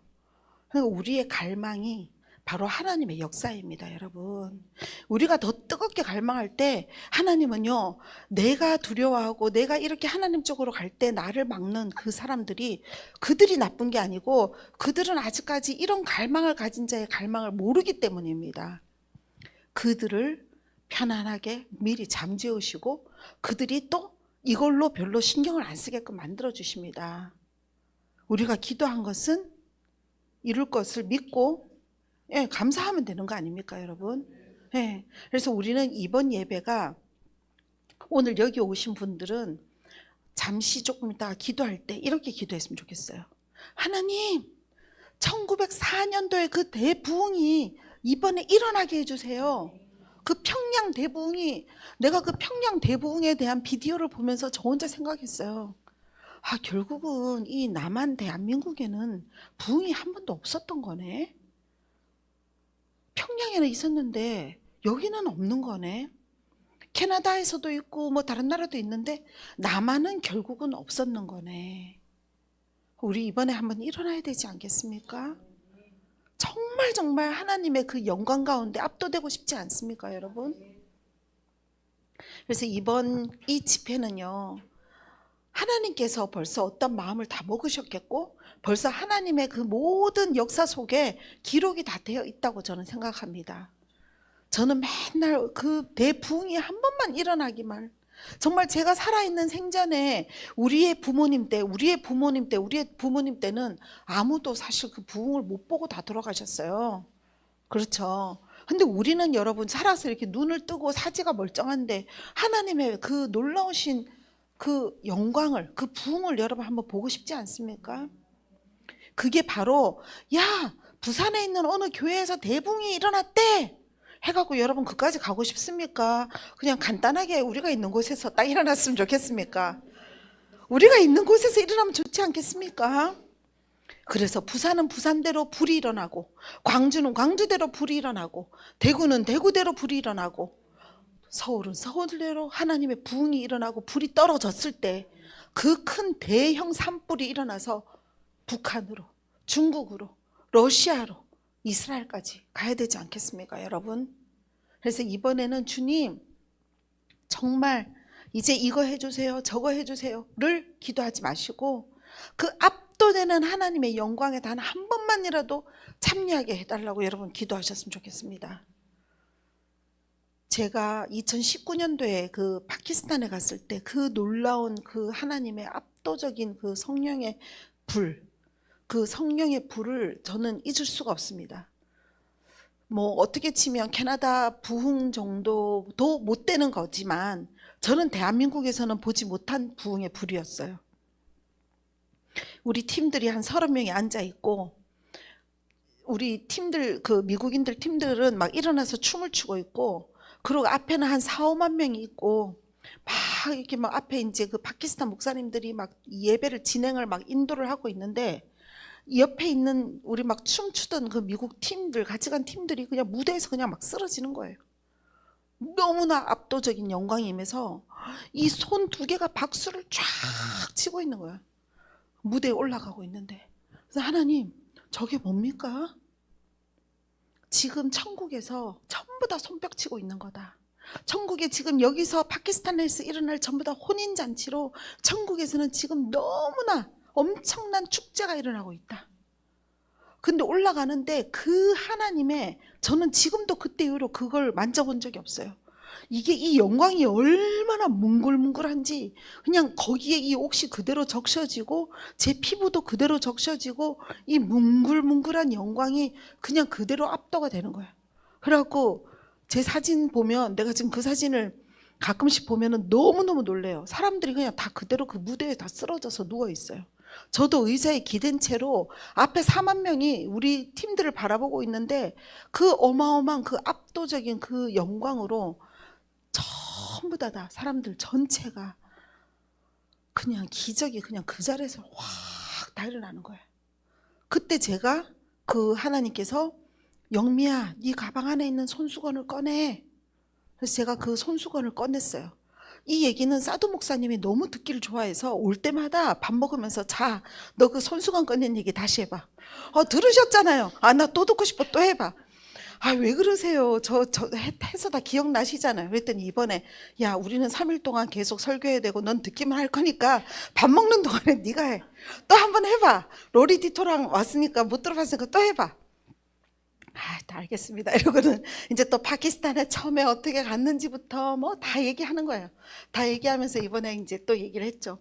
[SPEAKER 1] 그러니까 우리의 갈망이 바로 하나님의 역사입니다, 여러분. 우리가 더 뜨겁게 갈망할 때 하나님은요, 내가 두려워하고 내가 이렇게 하나님 쪽으로 갈 때 나를 막는 그 사람들이 그들이 나쁜 게 아니고 그들은 아직까지 이런 갈망을 가진 자의 갈망을 모르기 때문입니다. 그들을 편안하게 미리 잠재우시고 그들이 또 이걸로 별로 신경을 안 쓰게끔 만들어 주십니다. 우리가 기도한 것은 이룰 것을 믿고 감사하면 되는 거 아닙니까, 여러분? 그래서 우리는 이번 예배가 오늘 여기 오신 분들은 잠시 조금 있다가 기도할 때 이렇게 기도했으면 좋겠어요. 하나님, 1904년도에 그 대부흥이 이번에 일어나게 해주세요. 그 평양 대부흥이, 내가 그 평양 대부흥에 대한 비디오를 보면서 저 혼자 생각했어요. 결국은 이 남한 대한민국에는 부흥이 한 번도 없었던 거네. 평양에는 있었는데 여기는 없는 거네. 캐나다에서도 있고 뭐 다른 나라도 있는데 남한은 결국은 없었는 거네. 우리 이번에 한번 일어나야 되지 않겠습니까? 정말 하나님의 그 영광 가운데 압도되고 싶지 않습니까, 여러분? 그래서 이번 이 집회는요, 하나님께서 벌써 어떤 마음을 다 먹으셨겠고 벌써 하나님의 그 모든 역사 속에 기록이 다 되어 있다고 저는 생각합니다. 저는 맨날 그 대부흥이 한 번만 일어나기만, 정말 제가 살아있는 생전에 우리의 부모님 때는 아무도 사실 그 부흥을 못 보고 다 돌아가셨어요. 그렇죠. 근데 우리는 여러분 살아서 이렇게 눈을 뜨고 사지가 멀쩡한데 하나님의 그 놀라우신 그 영광을, 그 부흥을 여러분 한번 보고 싶지 않습니까? 그게 바로 부산에 있는 어느 교회에서 대부흥이 일어났대 해갖고 여러분 그까지 가고 싶습니까? 그냥 간단하게 우리가 있는 곳에서 딱 일어났으면 좋겠습니까? 우리가 있는 곳에서 일어나면 좋지 않겠습니까? 그래서 부산은 부산대로 불이 일어나고, 광주는 광주대로 불이 일어나고, 대구는 대구대로 불이 일어나고, 서울은 서울대로 하나님의 부흥이 일어나고 불이 떨어졌을 때 그 큰 대형 산불이 일어나서 북한으로, 중국으로, 러시아로, 이스라엘까지 가야 되지 않겠습니까, 여러분? 그래서 이번에는 주님, 정말 이제 이거 해주세요, 저거 해주세요를 기도하지 마시고 그 압도되는 하나님의 영광에 단 한 번만이라도 참여하게 해달라고 여러분 기도하셨으면 좋겠습니다. 제가 2019년도에 그 파키스탄에 갔을 때 그 놀라운 그 하나님의 압도적인 그 성령의 불, 그 성령의 불을 저는 잊을 수가 없습니다. 뭐 어떻게 치면 캐나다 부흥 정도도 못 되는 거지만 저는 대한민국에서는 보지 못한 부흥의 불이었어요. 우리 팀들이 한 30명이 앉아 있고 우리 팀들, 그 미국인들 팀들은 막 일어나서 춤을 추고 있고, 그리고 앞에는 한 4, 5만 명이 있고 막 이렇게 막 앞에 이제 그 파키스탄 목사님들이 막 예배를 진행을 막 인도를 하고 있는데 옆에 있는 우리 막 춤추던 그 미국 팀들, 같이 간 팀들이 그냥 무대에서 그냥 막 쓰러지는 거예요. 너무나 압도적인 영광이 임해서 이 손 두 개가 박수를 쫙 치고 있는 거야. 무대에 올라가고 있는데. 그래서 하나님, 저게 뭡니까? 지금 천국에서 전부 다 손뼉치고 있는 거다. 천국에 지금 여기서 파키스탄에서 일어날 전부 다 혼인잔치로 천국에서는 지금 너무나 엄청난 축제가 일어나고 있다. 근데 올라가는데 그 하나님의, 저는 지금도 그때 이후로 그걸 만져본 적이 없어요. 이게 이 영광이 얼마나 뭉글뭉글한지 그냥 거기에 이 옷이 그대로 적셔지고 제 피부도 그대로 적셔지고 이 뭉글뭉글한 영광이 그냥 그대로 압도가 되는 거야. 그래갖고 제 사진 보면, 내가 지금 그 사진을 가끔씩 보면은 너무너무 놀래요. 사람들이 그냥 다 그대로 그 무대에 다 쓰러져서 누워 있어요. 저도 의자에 기댄 채로 앞에 4만 명이 우리 팀들을 바라보고 있는데 그 어마어마한 그 압도적인 그 영광으로 전부 다 사람들 전체가 그냥 기적이 그냥 그 자리에서 확 다 일어나는 거예요. 그때 제가 그 하나님께서 영미야, 네 가방 안에 있는 손수건을 꺼내. 그래서 제가 그 손수건을 꺼냈어요. 이 얘기는 사도 목사님이 너무 듣기를 좋아해서 올 때마다 밥 먹으면서 자, 너 그 손수건 꺼낸 얘기 다시 해봐. 들으셨잖아요. 나 또 듣고 싶어. 또 해봐. 왜 그러세요? 해서 다 기억나시잖아요. 그랬더니 이번에 야, 우리는 3일 동안 계속 설교해야 되고 넌 듣기만 할 거니까 밥 먹는 동안에 네가 해. 또 한번 해봐. 로리 디토랑 왔으니까 못 들어봤으니까 또 해봐. 다 알겠습니다. 이러고는 이제 또 파키스탄에 처음에 어떻게 갔는지부터 뭐 다 얘기하는 거예요. 다 얘기하면서 이번에 이제 또 얘기를 했죠.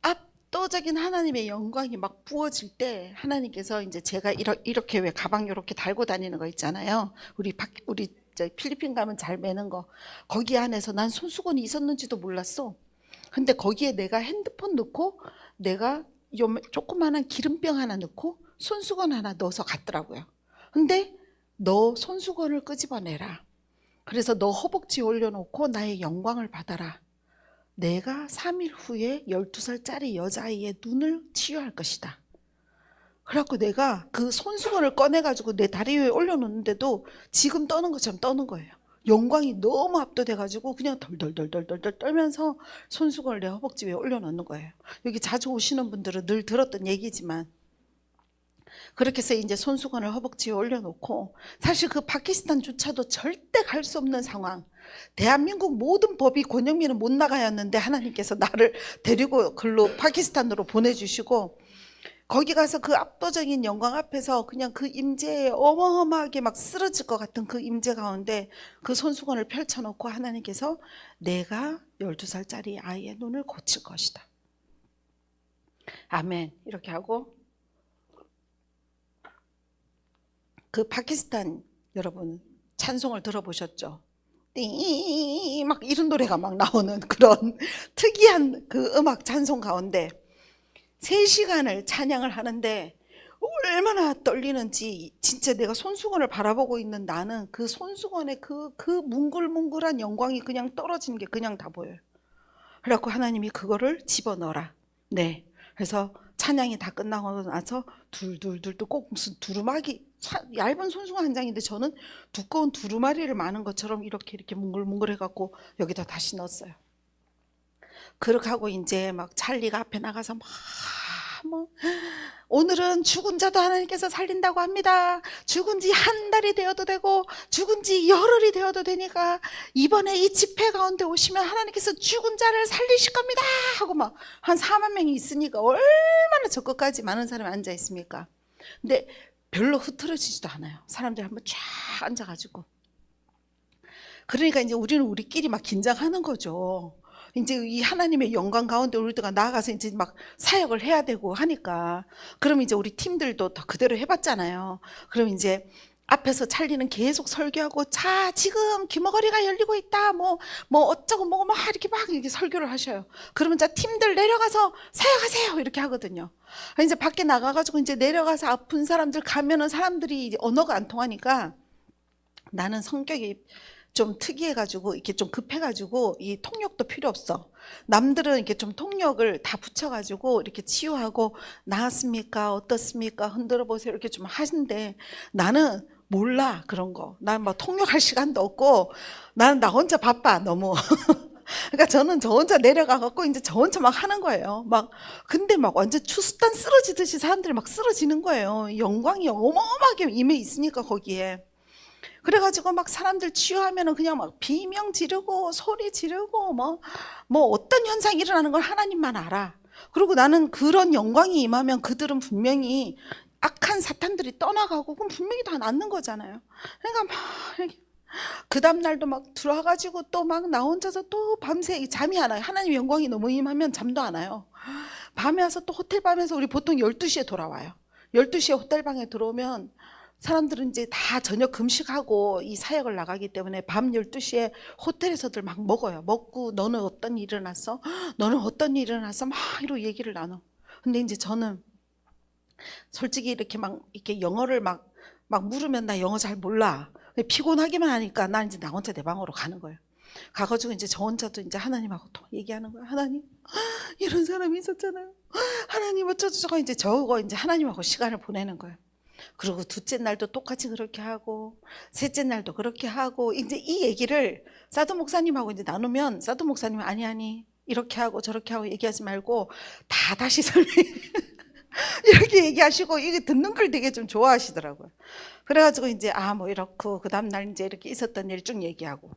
[SPEAKER 1] 압도적인 하나님의 영광이 막 부어질 때 하나님께서 이제 제가 이렇게 왜 가방 이렇게 달고 다니는 거 있잖아요. 우리 저 필리핀 가면 잘 매는 거. 거기 안에서 난 손수건이 있었는지도 몰랐어. 근데 거기에 내가 핸드폰 넣고 내가 조그마한 기름병 하나 넣고 손수건 하나 넣어서 갔더라고요. 근데 너 손수건을 끄집어내라. 그래서 너 허벅지에 올려놓고 나의 영광을 받아라. 내가 3일 후에 12살짜리 여자아이의 눈을 치유할 것이다. 그래갖고 내가 그 손수건을 꺼내가지고 내 다리 위에 올려놓는데도 지금 떠는 것처럼 떠는 거예요. 영광이 너무 압도돼가지고 그냥 덜덜덜덜덜 떨면서 손수건을 내 허벅지 위에 올려놓는 거예요. 여기 자주 오시는 분들은 늘 들었던 얘기지만 그렇게 해서 이제 손수건을 허벅지에 올려놓고 사실 그 파키스탄조차도 절대 갈 수 없는 상황. 대한민국 모든 법이 권영민은 못 나가였는데 하나님께서 나를 데리고 글로 파키스탄으로 보내주시고 거기 가서 그 압도적인 영광 앞에서 그냥 그 임재에 어마어마하게 막 쓰러질 것 같은 그 임재 가운데 그 손수건을 펼쳐놓고 하나님께서 내가 12살짜리 아이의 눈을 고칠 것이다. 아멘. 이렇게 하고 그 파키스탄 여러분 찬송을 들어보셨죠? 띵 막 이런 노래가 막 나오는 그런 특이한 그 음악 찬송 가운데 3시간을 찬양을 하는데 얼마나 떨리는지 진짜 내가 손수건을 바라보고 있는 나는 그 손수건의 그 뭉글뭉글한 영광이 그냥 떨어지는 게 그냥 다 보여요. 그래갖고 하나님이 그거를 집어넣어라. 네. 그래서 찬양이 다 끝나고 나서 둘둘둘 또 꼭 무슨 두루마기 얇은 손수건 한 장인데 저는 두꺼운 두루마리를 마는 것처럼 이렇게 뭉글뭉글 해갖고 여기다 다시 넣었어요. 그렇게 하고 이제 막 찰리가 앞에 나가서 뭐 오늘은 죽은 자도 하나님께서 살린다고 합니다. 죽은 지 한 달이 되어도 되고 죽은 지 열흘이 되어도 되니까 이번에 이 집회 가운데 오시면 하나님께서 죽은 자를 살리실 겁니다 하고 막 한 4만 명이 있으니까 얼마나 저 끝까지 많은 사람이 앉아 있습니까? 근데 별로 흐트러지지도 않아요. 사람들이 한번 쫙 앉아가지고 그러니까 이제 우리는 우리끼리 막 긴장하는 거죠. 이제 이 하나님의 영광 가운데 우리가 나아가서 이제 막 사역을 해야 되고 하니까 그럼 이제 우리 팀들도 더 그대로 해봤잖아요. 그럼 이제 앞에서 찰리는 계속 설교하고 자 지금 귀머거리가 열리고 있다 뭐 어쩌고 뭐고 막 이렇게 설교를 하셔요. 그러면 자 팀들 내려가서 사역하세요 이렇게 하거든요. 이제 밖에 나가가지고 이제 내려가서 아픈 사람들 가면은 사람들이 이제 언어가 안 통하니까 나는 성격이 좀 특이해가지고 이렇게 좀 급해가지고 이 통역도 필요 없어. 남들은 이렇게 좀 통역을 다 붙여가지고 이렇게 치유하고 나았습니까 어떻습니까 흔들어 보세요 이렇게 좀 하는데 나는 몰라 그런 거. 난 막 통역할 시간도 없고 나는 나 혼자 바빠 너무. 그러니까 저는 저 혼자 내려가갖고 이제 저 혼자 막 하는 거예요. 근데 막 완전 추수단 쓰러지듯이 사람들이 막 쓰러지는 거예요. 영광이 어마어마하게 임해 있으니까 거기에. 그래가지고 막 사람들 치유하면은 그냥 막 비명 지르고 소리 지르고 뭐 어떤 현상이 일어나는 걸 하나님만 알아. 그리고 나는 그런 영광이 임하면 그들은 분명히 악한 사탄들이 떠나가고 그럼 분명히 다 낫는 거잖아요. 그러니까 막 그 다음날도 막 들어와가지고 또 막 나 혼자서 또 밤새 잠이 안 와요. 하나님 영광이 너무 임하면 잠도 안 와요. 밤에 와서 또 호텔방에서 우리 보통 12시에 돌아와요. 12시에 호텔방에 들어오면 사람들은 이제 다 저녁 금식하고 이 사역을 나가기 때문에 밤 12시에 호텔에서들 막 먹어요. 먹고 너는 어떤 일이 일어났어? 너는 어떤 일이 일어났어? 막 이러고 얘기를 나눠. 근데 이제 저는 솔직히 이렇게 영어를 막 물으면 나 영어 잘 몰라. 피곤하기만 하니까 난 이제 나 혼자 내 방으로 가는 거예요. 가가지고 이제 저 혼자도 이제 하나님하고 또 얘기하는 거예요. 하나님, 이런 사람이 있었잖아요. 하나님 어쩌고 이제 저거 이제 하나님하고 시간을 보내는 거예요. 그리고 둘째 날도 똑같이 그렇게 하고 셋째 날도 그렇게 하고 이제 이 얘기를 사도 목사님하고 이제 나누면 사도 목사님은 아니 이렇게 하고 저렇게 하고 얘기하지 말고 다 다시 설명해 이렇게 얘기하시고 이게 듣는 걸 되게 좀 좋아하시더라고요. 그래가지고 이제 뭐 이렇고 그 다음 날 이제 이렇게 있었던 일 쭉 얘기하고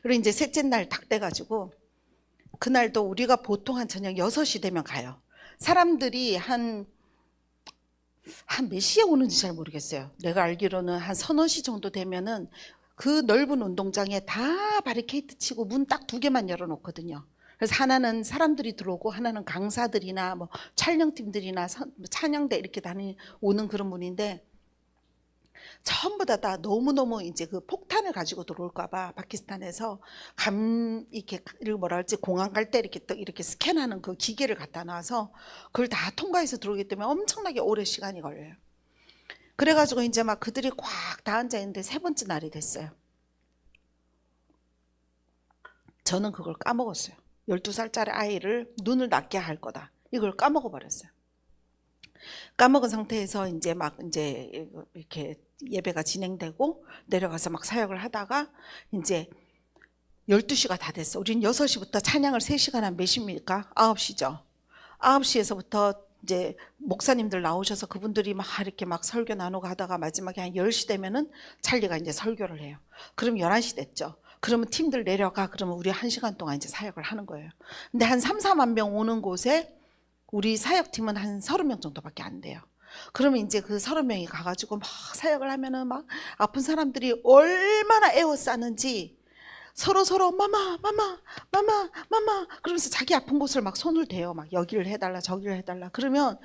[SPEAKER 1] 그리고 이제 셋째 날 딱 돼가지고 그날도 우리가 보통 한 저녁 6시 되면 가요. 사람들이 한 몇 시에 오는지 잘 모르겠어요. 내가 알기로는 한 서너 시 정도 되면은 그 넓은 운동장에 다 바리케이트 치고 문 딱 2개만 열어놓거든요. 그래서 하나는 사람들이 들어오고 하나는 강사들이나 뭐 촬영팀들이나 찬양대 이렇게 오는 그런 문인데 전부 다 너무너무 이제 그 폭탄을 가지고 들어올까봐 파키스탄에서 이렇게 뭐라 할지 공항 갈 때 이렇게 스캔하는 그 기계를 갖다 놔서 그걸 다 통과해서 들어오기 때문에 엄청나게 오래 시간이 걸려요. 그래가지고 이제 막 그들이 꽉 다 앉아 있는데 3번째 날이 됐어요. 저는 그걸 까먹었어요. 12살짜리 아이를 눈을 낮게 할 거다. 이걸 까먹어 버렸어요. 까먹은 상태에서 이제 막 이제 이렇게 예배가 진행되고 내려가서 막 사역을 하다가 이제 12시가 다 됐어. 우린 6시부터 찬양을 3시간 한 몇십니까? 9시죠. 9시에서부터 이제 목사님들 나오셔서 그분들이 막 이렇게 막 설교 나누고 하다가 마지막에 한 10시 되면은 찰리가 이제 설교를 해요. 그럼 11시 됐죠. 그러면 팀들 내려가. 그러면 우리 1시간 동안 이제 사역을 하는 거예요. 근데 한 3, 4만 명 오는 곳에 우리 사역팀은 한 30명 정도밖에 안 돼요. 그러면 이제 그 30명이 가가지고 막 사역을 하면은 막 아픈 사람들이 얼마나 애워싸는지 서로 마마 그러면서 자기 아픈 곳을 막 손을 대요. 막 여기를 해달라 저기를 해달라. 그러면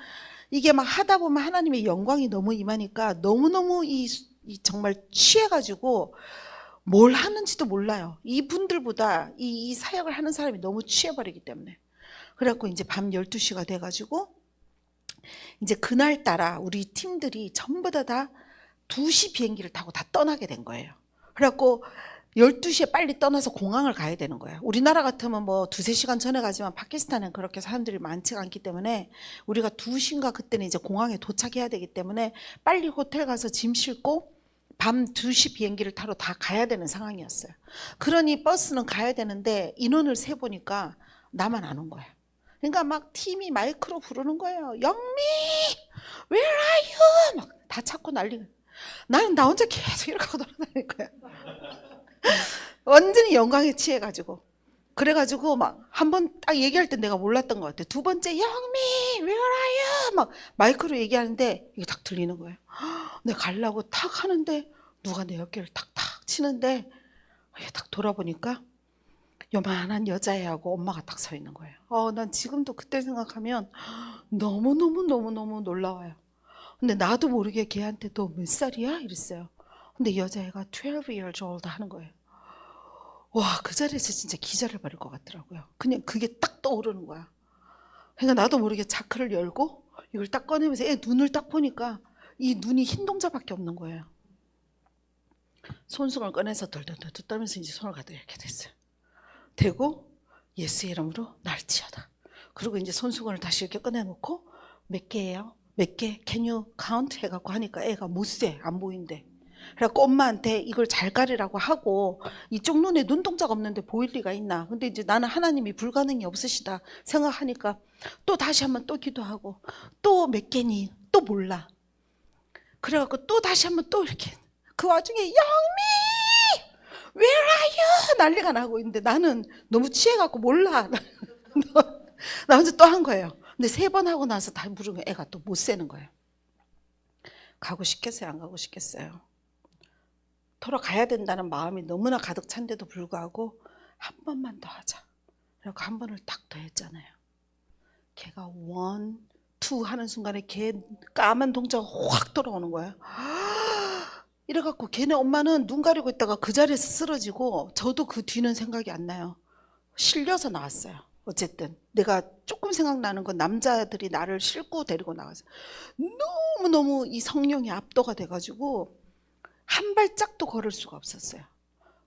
[SPEAKER 1] 이게 막 하다 보면 하나님의 영광이 너무 임하니까 너무너무 이 정말 취해가지고 뭘 하는지도 몰라요. 이분들보다 이 사역을 하는 사람이 너무 취해버리기 때문에. 그래갖고 이제 밤 12시가 돼가지고 이제 그날따라 우리 팀들이 전부 다 2시 비행기를 타고 다 떠나게 된 거예요. 그래갖고 12시에 빨리 떠나서 공항을 가야 되는 거예요. 우리나라 같으면 뭐 2-3시간 전에 가지만 파키스탄은 그렇게 사람들이 많지가 않기 때문에 우리가 2시인가 그때는 이제 공항에 도착해야 되기 때문에 빨리 호텔 가서 짐 싣고 밤 2시 비행기를 타러 다 가야 되는 상황이었어요. 그러니 버스는 가야 되는데 인원을 세보니까 나만 안 온 거예요. 그러니까 막 팀이 마이크로 부르는 거예요. 영미, where are you? 막 다 찾고 난리가. 나는 나 혼자 계속 이렇게 하고 돌아다닐 거야. 완전히 영광에 취해가지고. 그래가지고 막 한 번 딱 얘기할 때 내가 몰랐던 것 같아. 2번째 영미, where are you? 막 마이크로 얘기하는데 이게 딱 들리는 거예요. 내가 가려고 탁 하는데 누가 내 어깨를 탁탁 치는데 딱 돌아보니까 요만한 여자애하고 엄마가 딱 서 있는 거예요. 난 지금도 그때 생각하면 너무너무 놀라워요. 근데 나도 모르게 걔한테 너 몇 살이야? 이랬어요. 근데 여자애가 12 years old 하는 거예요. 와, 그 자리에서 진짜 기절을 버릴 것 같더라고요. 그냥 그게 딱 떠오르는 거야. 그러니까 나도 모르게 자크를 열고 이걸 딱 꺼내면서 애 눈을 딱 보니까 이 눈이 흰 동자밖에 없는 거예요. 손수건을 꺼내서 덜덜덜 떨면서 이제 손을 갖다 이렇게 됐어요. 대고 예수의 이름으로 날 치어다. 그리고 이제 손수건을 다시 이렇게 꺼내놓고 몇 개예요? 몇 개? Can you count? 해갖고 하니까 애가 못 세. 안 보인대. 그래갖고 엄마한테 이걸 잘 가리라고 하고 이쪽 눈에 눈동자가 없는데 보일 리가 있나. 근데 이제 나는 하나님이 불가능이 없으시다 생각하니까 또 다시 한번 또 기도하고 또 몇 개니? 또 몰라. 그래갖고 또 다시 한번 또 이렇게 그 와중에 영미! Where are you? 난리가 나고 있는데 나는 너무 취해갖고 몰라. 나 혼자 또 한 거예요. 근데 3번 하고 나서 다 부르면 애가 또 못 세는 거예요. 가고 싶겠어요? 안 가고 싶겠어요? 돌아가야 된다는 마음이 너무나 가득 찬데도 불구하고 한 번만 더 하자. 그리고 한 번을 딱 더 했잖아요. 걔가 1, 2 하는 순간에 걔 까만 동자가 확 돌아오는 거예요. 이래갖고 걔네 엄마는 눈 가리고 있다가 그 자리에서 쓰러지고 저도 그 뒤는 생각이 안 나요. 실려서 나왔어요. 어쨌든 내가 조금 생각나는 건 남자들이 나를 싣고 데리고 나가서 너무너무 이 성령이 압도가 돼가지고 한 발짝도 걸을 수가 없었어요.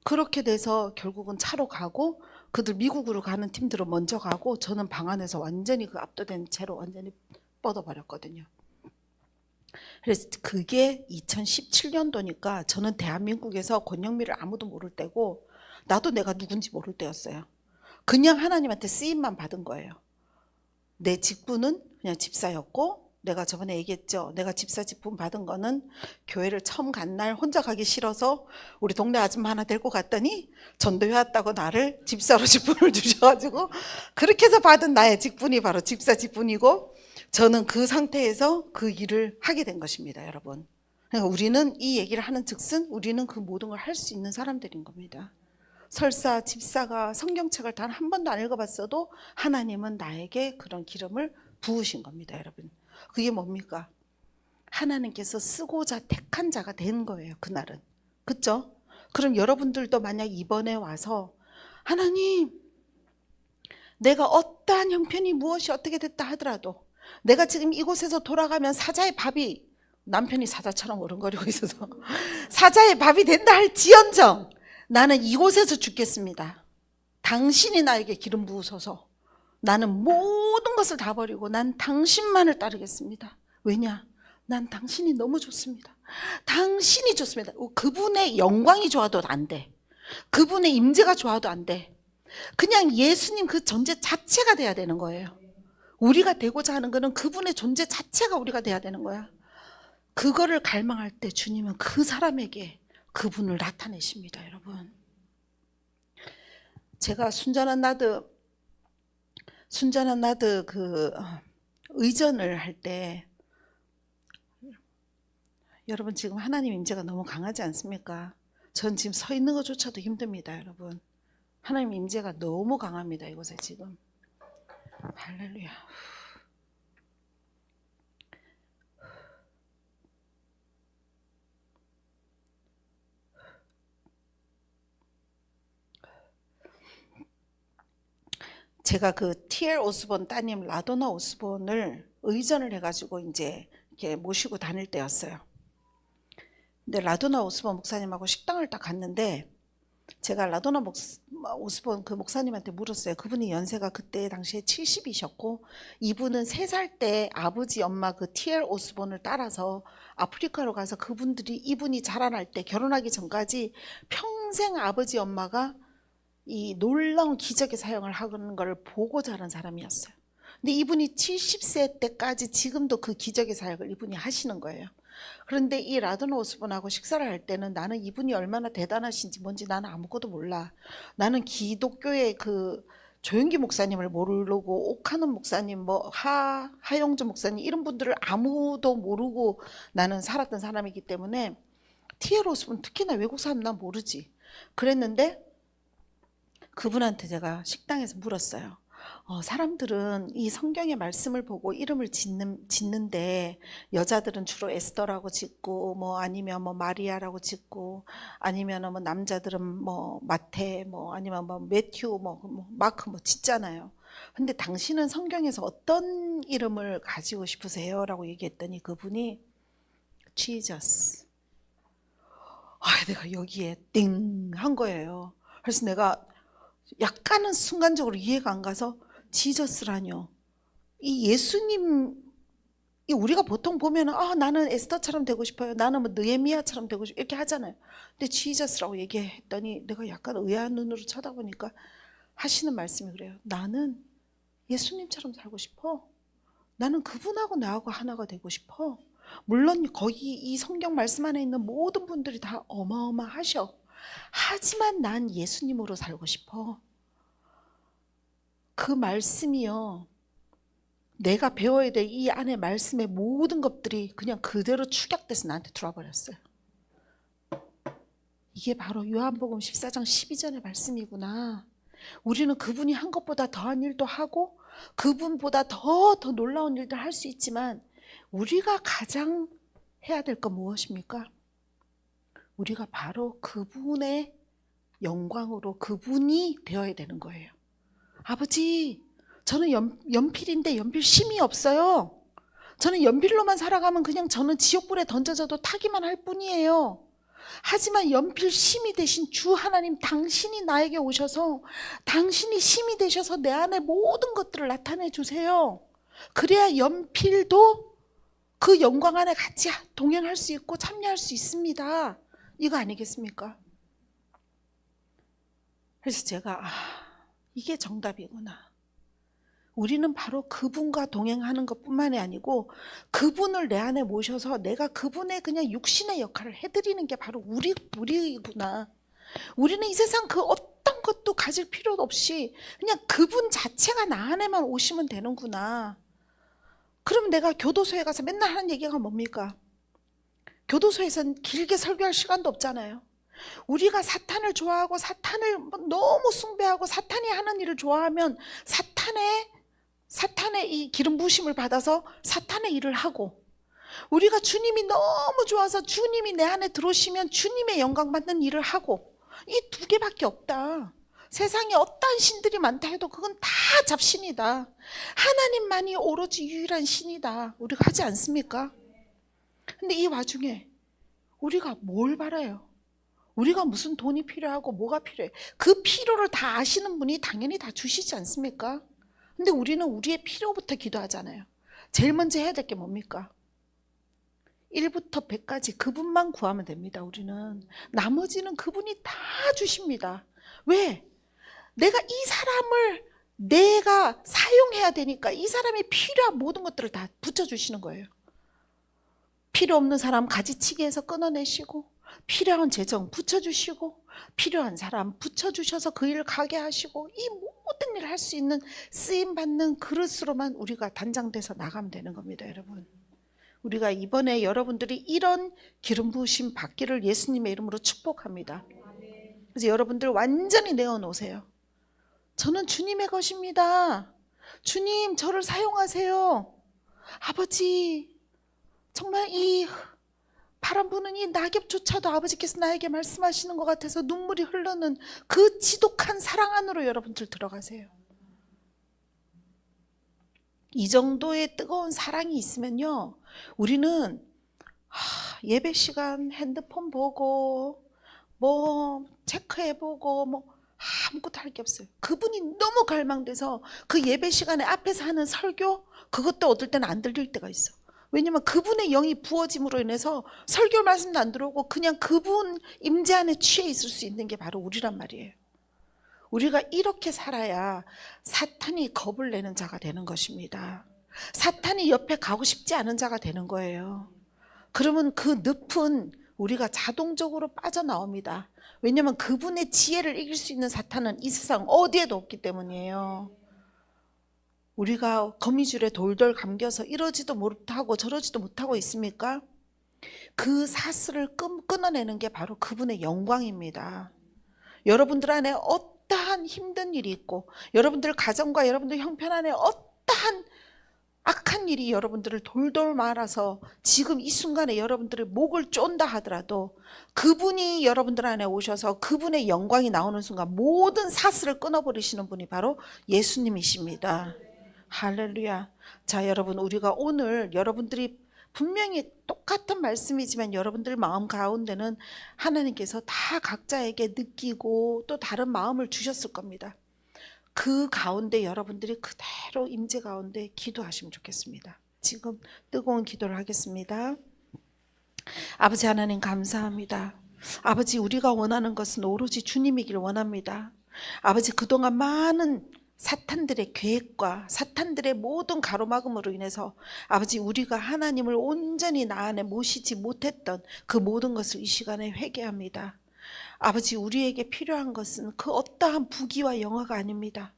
[SPEAKER 1] 그렇게 돼서 결국은 차로 가고 그들 미국으로 가는 팀들은 먼저 가고 저는 방 안에서 완전히 그 압도된 채로 완전히 뻗어버렸거든요. 그래서 그게 2017년도니까 저는 대한민국에서 권영미를 아무도 모를 때고 나도 내가 누군지 모를 때였어요. 그냥 하나님한테 쓰임만 받은 거예요. 내 직분은 그냥 집사였고, 내가 저번에 얘기했죠. 내가 집사 직분 받은 거는 교회를 처음 간 날 혼자 가기 싫어서 우리 동네 아줌마 하나 데리고 갔더니 전도회 왔다고 나를 집사로 직분을 주셔가지고 그렇게 해서 받은 나의 직분이 바로 집사 직분이고, 저는 그 상태에서 그 일을 하게 된 것입니다, 여러분. 그러니까 우리는 이 얘기를 하는 즉슨 우리는 그 모든 걸 할 수 있는 사람들인 겁니다. 설사 집사가 성경책을 단 한 번도 안 읽어봤어도 하나님은 나에게 그런 기름을 부으신 겁니다, 여러분. 그게 뭡니까? 하나님께서 쓰고자 택한 자가 된 거예요, 그날은. 그렇죠? 그럼 여러분들도 만약 이번에 와서 하나님, 내가 어떠한 형편이 무엇이 어떻게 됐다 하더라도 내가 지금 이곳에서 돌아가면 사자의 밥이, 남편이 사자처럼 어른거리고 있어서 사자의 밥이 된다 할지언정 나는 이곳에서 죽겠습니다. 당신이 나에게 기름 부으소서. 나는 모든 것을 다 버리고 난 당신만을 따르겠습니다. 왜냐? 난 당신이 너무 좋습니다. 당신이 좋습니다. 그분의 영광이 좋아도 안 돼. 그분의 임재가 좋아도 안 돼. 그냥 예수님 그 존재 자체가 돼야 되는 거예요. 우리가 되고자 하는 거는 그분의 존재 자체가 우리가 돼야 되는 거야. 그거를 갈망할 때 주님은 그 사람에게 그분을 나타내십니다, 여러분. 제가 순전한 나드 그 의전을 할 때, 여러분 지금 하나님 임재가 너무 강하지 않습니까? 전 지금 서 있는 것조차도 힘듭니다, 여러분. 하나님 임재가 너무 강합니다, 이곳에 지금. 할렐루야. 제가 그 T.L. 오스본 따님 라도나 오스본을 의전을 해가지고 이제 이렇게 모시고 다닐 때였어요. 근데 라도나 오스본 목사님하고 식당을 딱 갔는데 제가 라도나 오스본 그 목사님한테 물었어요. 그분이 연세가 그때 당시에 70이셨고 이분은 3살 때 아버지 엄마 그 T.L. 오스본을 따라서 아프리카로 가서 그분들이 이분이 자라날 때 결혼하기 전까지 평생 아버지 엄마가 이 놀라운 기적의 사역을 하는 걸 보고 자란 사람이었어요. 근데 이분이 70세 때까지 지금도 그 기적의 사역을 이분이 하시는 거예요. 그런데 이 라도나 오스본하고 식사를 할 때는 나는 이분이 얼마나 대단하신지 뭔지 나는 아무것도 몰라. 나는 기독교의 그 조영기 목사님을 모르고 오카논 목사님, 뭐 하영주 목사님 이런 분들을 아무도 모르고 나는 살았던 사람이기 때문에 T.L. 오스본 특히나 외국 사람 난 모르지. 그랬는데 그분한테 제가 식당에서 물었어요. 사람들은 이 성경의 말씀을 보고 이름을 짓는데 여자들은 주로 에스더라고 짓고 뭐 아니면 뭐 마리아라고 짓고 아니면 뭐 남자들은 뭐 마태 뭐 아니면 뭐 매튜 뭐 마크 뭐 짓잖아요. 근데 당신은 성경에서 어떤 이름을 가지고 싶으세요? 라고 얘기했더니 그분이 Jesus. 내가 여기에 띵 한 거예요. 그래서 내가 약간은 순간적으로 이해가 안 가서 지저스라뇨. 이 예수님, 우리가 보통 보면 나는 에스더처럼 되고 싶어요. 나는 뭐 느헤미야처럼 되고 싶어요. 이렇게 하잖아요. 근데 지저스라고 얘기했더니 내가 약간 의아한 눈으로 쳐다보니까 하시는 말씀이 그래요. 나는 예수님처럼 살고 싶어. 나는 그분하고 나하고 하나가 되고 싶어. 물론 거기 이 성경 말씀 안에 있는 모든 분들이 다 어마어마하셔. 하지만 난 예수님으로 살고 싶어. 그 말씀이요. 내가 배워야 될 이 안에 말씀의 모든 것들이 그냥 그대로 축약돼서 나한테 들어와 버렸어요. 이게 바로 요한복음 14장 12절의 말씀이구나. 우리는 그분이 한 것보다 더한 일도 하고 그분보다 더 놀라운 일도 할 수 있지만 우리가 가장 해야 될 건 무엇입니까? 우리가 바로 그분의 영광으로 그분이 되어야 되는 거예요. 아버지, 저는 연필인데 연필 심이 없어요. 저는 연필로만 살아가면 그냥 저는 지옥불에 던져져도 타기만 할 뿐이에요. 하지만 연필 심이 되신 주 하나님, 당신이 나에게 오셔서 당신이 심이 되셔서 내 안에 모든 것들을 나타내 주세요. 그래야 연필도 그 영광 안에 같이 동행할 수 있고 참여할 수 있습니다. 이거 아니겠습니까? 그래서 제가 이게 정답이구나. 우리는 바로 그분과 동행하는 것뿐만이 아니고 그분을 내 안에 모셔서 내가 그분의 그냥 육신의 역할을 해드리는 게 바로 우리구나. 우리는 이 세상 그 어떤 것도 가질 필요 없이 그냥 그분 자체가 나 안에만 오시면 되는구나. 그럼 내가 교도소에 가서 맨날 하는 얘기가 뭡니까? 교도소에서는 길게 설교할 시간도 없잖아요. 우리가 사탄을 좋아하고 사탄을 너무 숭배하고 사탄이 하는 일을 좋아하면 사탄의 이 기름 부으심을 받아서 사탄의 일을 하고, 우리가 주님이 너무 좋아서 주님이 내 안에 들어오시면 주님의 영광 받는 일을 하고, 이 두 개밖에 없다. 세상에 어떠한 신들이 많다 해도 그건 다 잡신이다. 하나님만이 오로지 유일한 신이다. 우리가 하지 않습니까? 근데 이 와중에 우리가 뭘 바라요? 우리가 무슨 돈이 필요하고 뭐가 필요해? 그 필요를 다 아시는 분이 당연히 다 주시지 않습니까? 근데 우리는 우리의 필요부터 기도하잖아요. 제일 먼저 해야 될 게 뭡니까? 1부터 100까지 그분만 구하면 됩니다. 우리는 나머지는 그분이 다 주십니다. 왜? 내가 이 사람을 내가 사용해야 되니까 이 사람이 필요한 모든 것들을 다 붙여주시는 거예요. 필요 없는 사람 가지치기해서 끊어내시고, 필요한 재정 붙여주시고, 필요한 사람 붙여주셔서 그 일을 가게 하시고, 이 모든 일을 할 수 있는 쓰임받는 그릇으로만 우리가 단장돼서 나가면 되는 겁니다. 여러분, 우리가 이번에 여러분들이 이런 기름 부으심 받기를 예수님의 이름으로 축복합니다. 그래서 여러분들 완전히 내어놓으세요. 저는 주님의 것입니다. 주님, 저를 사용하세요. 아버지, 정말 이 바람 부는 이 낙엽조차도 아버지께서 나에게 말씀하시는 것 같아서 눈물이 흐르는 그 지독한 사랑 안으로 여러분들 들어가세요. 이 정도의 뜨거운 사랑이 있으면요, 우리는 예배 시간 핸드폰 보고 뭐 체크해보고 뭐 아무것도 할 게 없어요. 그분이 너무 갈망돼서 그 예배 시간에 앞에서 하는 설교, 그것도 어떨 때는 안 들릴 때가 있어. 왜냐면 그분의 영이 부어짐으로 인해서 설교 말씀도 안 들어오고 그냥 그분 임재 안에 취해 있을 수 있는 게 바로 우리란 말이에요. 우리가 이렇게 살아야 사탄이 겁을 내는 자가 되는 것입니다. 사탄이 옆에 가고 싶지 않은 자가 되는 거예요. 그러면 그 늪은 우리가 자동적으로 빠져나옵니다. 왜냐하면 그분의 지혜를 이길 수 있는 사탄은 이 세상 어디에도 없기 때문이에요. 우리가 거미줄에 돌돌 감겨서 이러지도 못하고 저러지도 못하고 있습니까? 그 사슬을 끊어내는 게 바로 그분의 영광입니다. 여러분들 안에 어떠한 힘든 일이 있고, 여러분들 가정과 여러분들 형편 안에 어떠한 악한 일이 여러분들을 돌돌 말아서 지금 이 순간에 여러분들의 목을 쫀다 하더라도 그분이 여러분들 안에 오셔서 그분의 영광이 나오는 순간 모든 사슬을 끊어버리시는 분이 바로 예수님이십니다. 할렐루야. 자, 여러분, 우리가 오늘 여러분들이 분명히 똑같은 말씀이지만 여러분들 마음 가운데는 하나님께서 다 각자에게 느끼고 또 다른 마음을 주셨을 겁니다. 그 가운데 여러분들이 그대로 임재 가운데 기도하시면 좋겠습니다. 지금 뜨거운 기도를 하겠습니다. 아버지 하나님, 감사합니다. 아버지, 우리가 원하는 것은 오로지 주님이길 원합니다. 아버지, 그동안 많은 사탄들의 계획과 사탄들의 모든 가로막음으로 인해서 아버지, 우리가 하나님을 온전히 나 안에 모시지 못했던 그 모든 것을 이 시간에 회개합니다. 아버지, 우리에게 필요한 것은 그 어떠한 부귀와 영화가 아닙니다.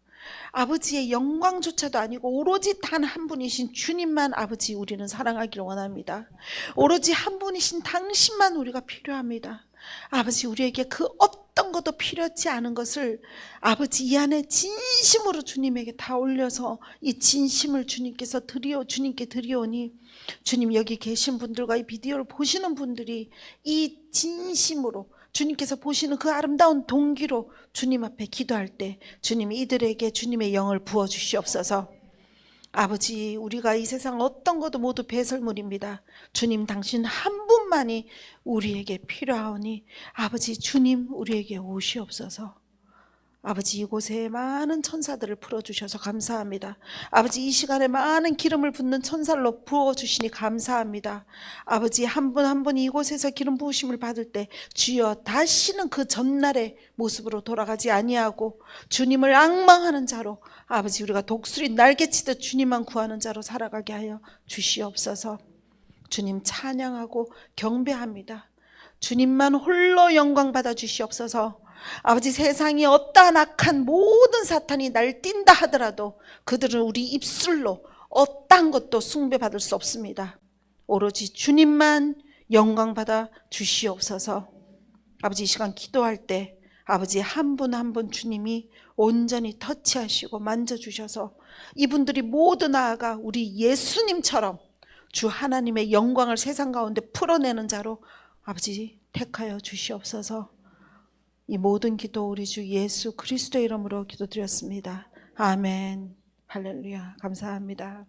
[SPEAKER 1] 아버지의 영광조차도 아니고 오로지 단 한 분이신 주님만 아버지 우리는 사랑하기를 원합니다. 오로지 한 분이신 당신만 우리가 필요합니다. 아버지, 우리에게 그 어떤 것도 필요하지 않은 것을 아버지 이 안에 진심으로 주님에게 다 올려서 이 진심을 주님께 드리오니 주님, 여기 계신 분들과 이 비디오를 보시는 분들이 이 진심으로 주님께서 보시는 그 아름다운 동기로 주님 앞에 기도할 때 주님, 이들에게 주님의 영을 부어주시옵소서. 아버지, 우리가 이 세상 어떤 것도 모두 배설물입니다. 주님, 당신 한 분만이 우리에게 필요하오니 아버지 주님, 우리에게 오시옵소서. 아버지 이곳에 많은 천사들을 풀어주셔서 감사합니다. 아버지 이 시간에 많은 기름을 붓는 천사로 부어주시니 감사합니다. 아버지 한 분 한 분 이곳에서 기름 부으심을 받을 때 주여 다시는 그 전날의 모습으로 돌아가지 아니하고 주님을 앙망하는 자로 아버지 우리가 독수리 날개치듯 주님만 구하는 자로 살아가게 하여 주시옵소서. 주님 찬양하고 경배합니다. 주님만 홀로 영광 받아 주시옵소서. 아버지 세상이 어떠한 악한 모든 사탄이 날뛴다 하더라도 그들은 우리 입술로 어떠한 것도 숭배받을 수 없습니다. 오로지 주님만 영광 받아 주시옵소서. 아버지 이 시간 기도할 때 아버지 한 분 한 분 주님이 온전히 터치하시고 만져주셔서 이분들이 모두 나아가 우리 예수님처럼 주 하나님의 영광을 세상 가운데 풀어내는 자로 아버지 택하여 주시옵소서. 이 모든 기도 우리 주 예수 그리스도의 이름으로 기도드렸습니다. 아멘. 할렐루야. 감사합니다.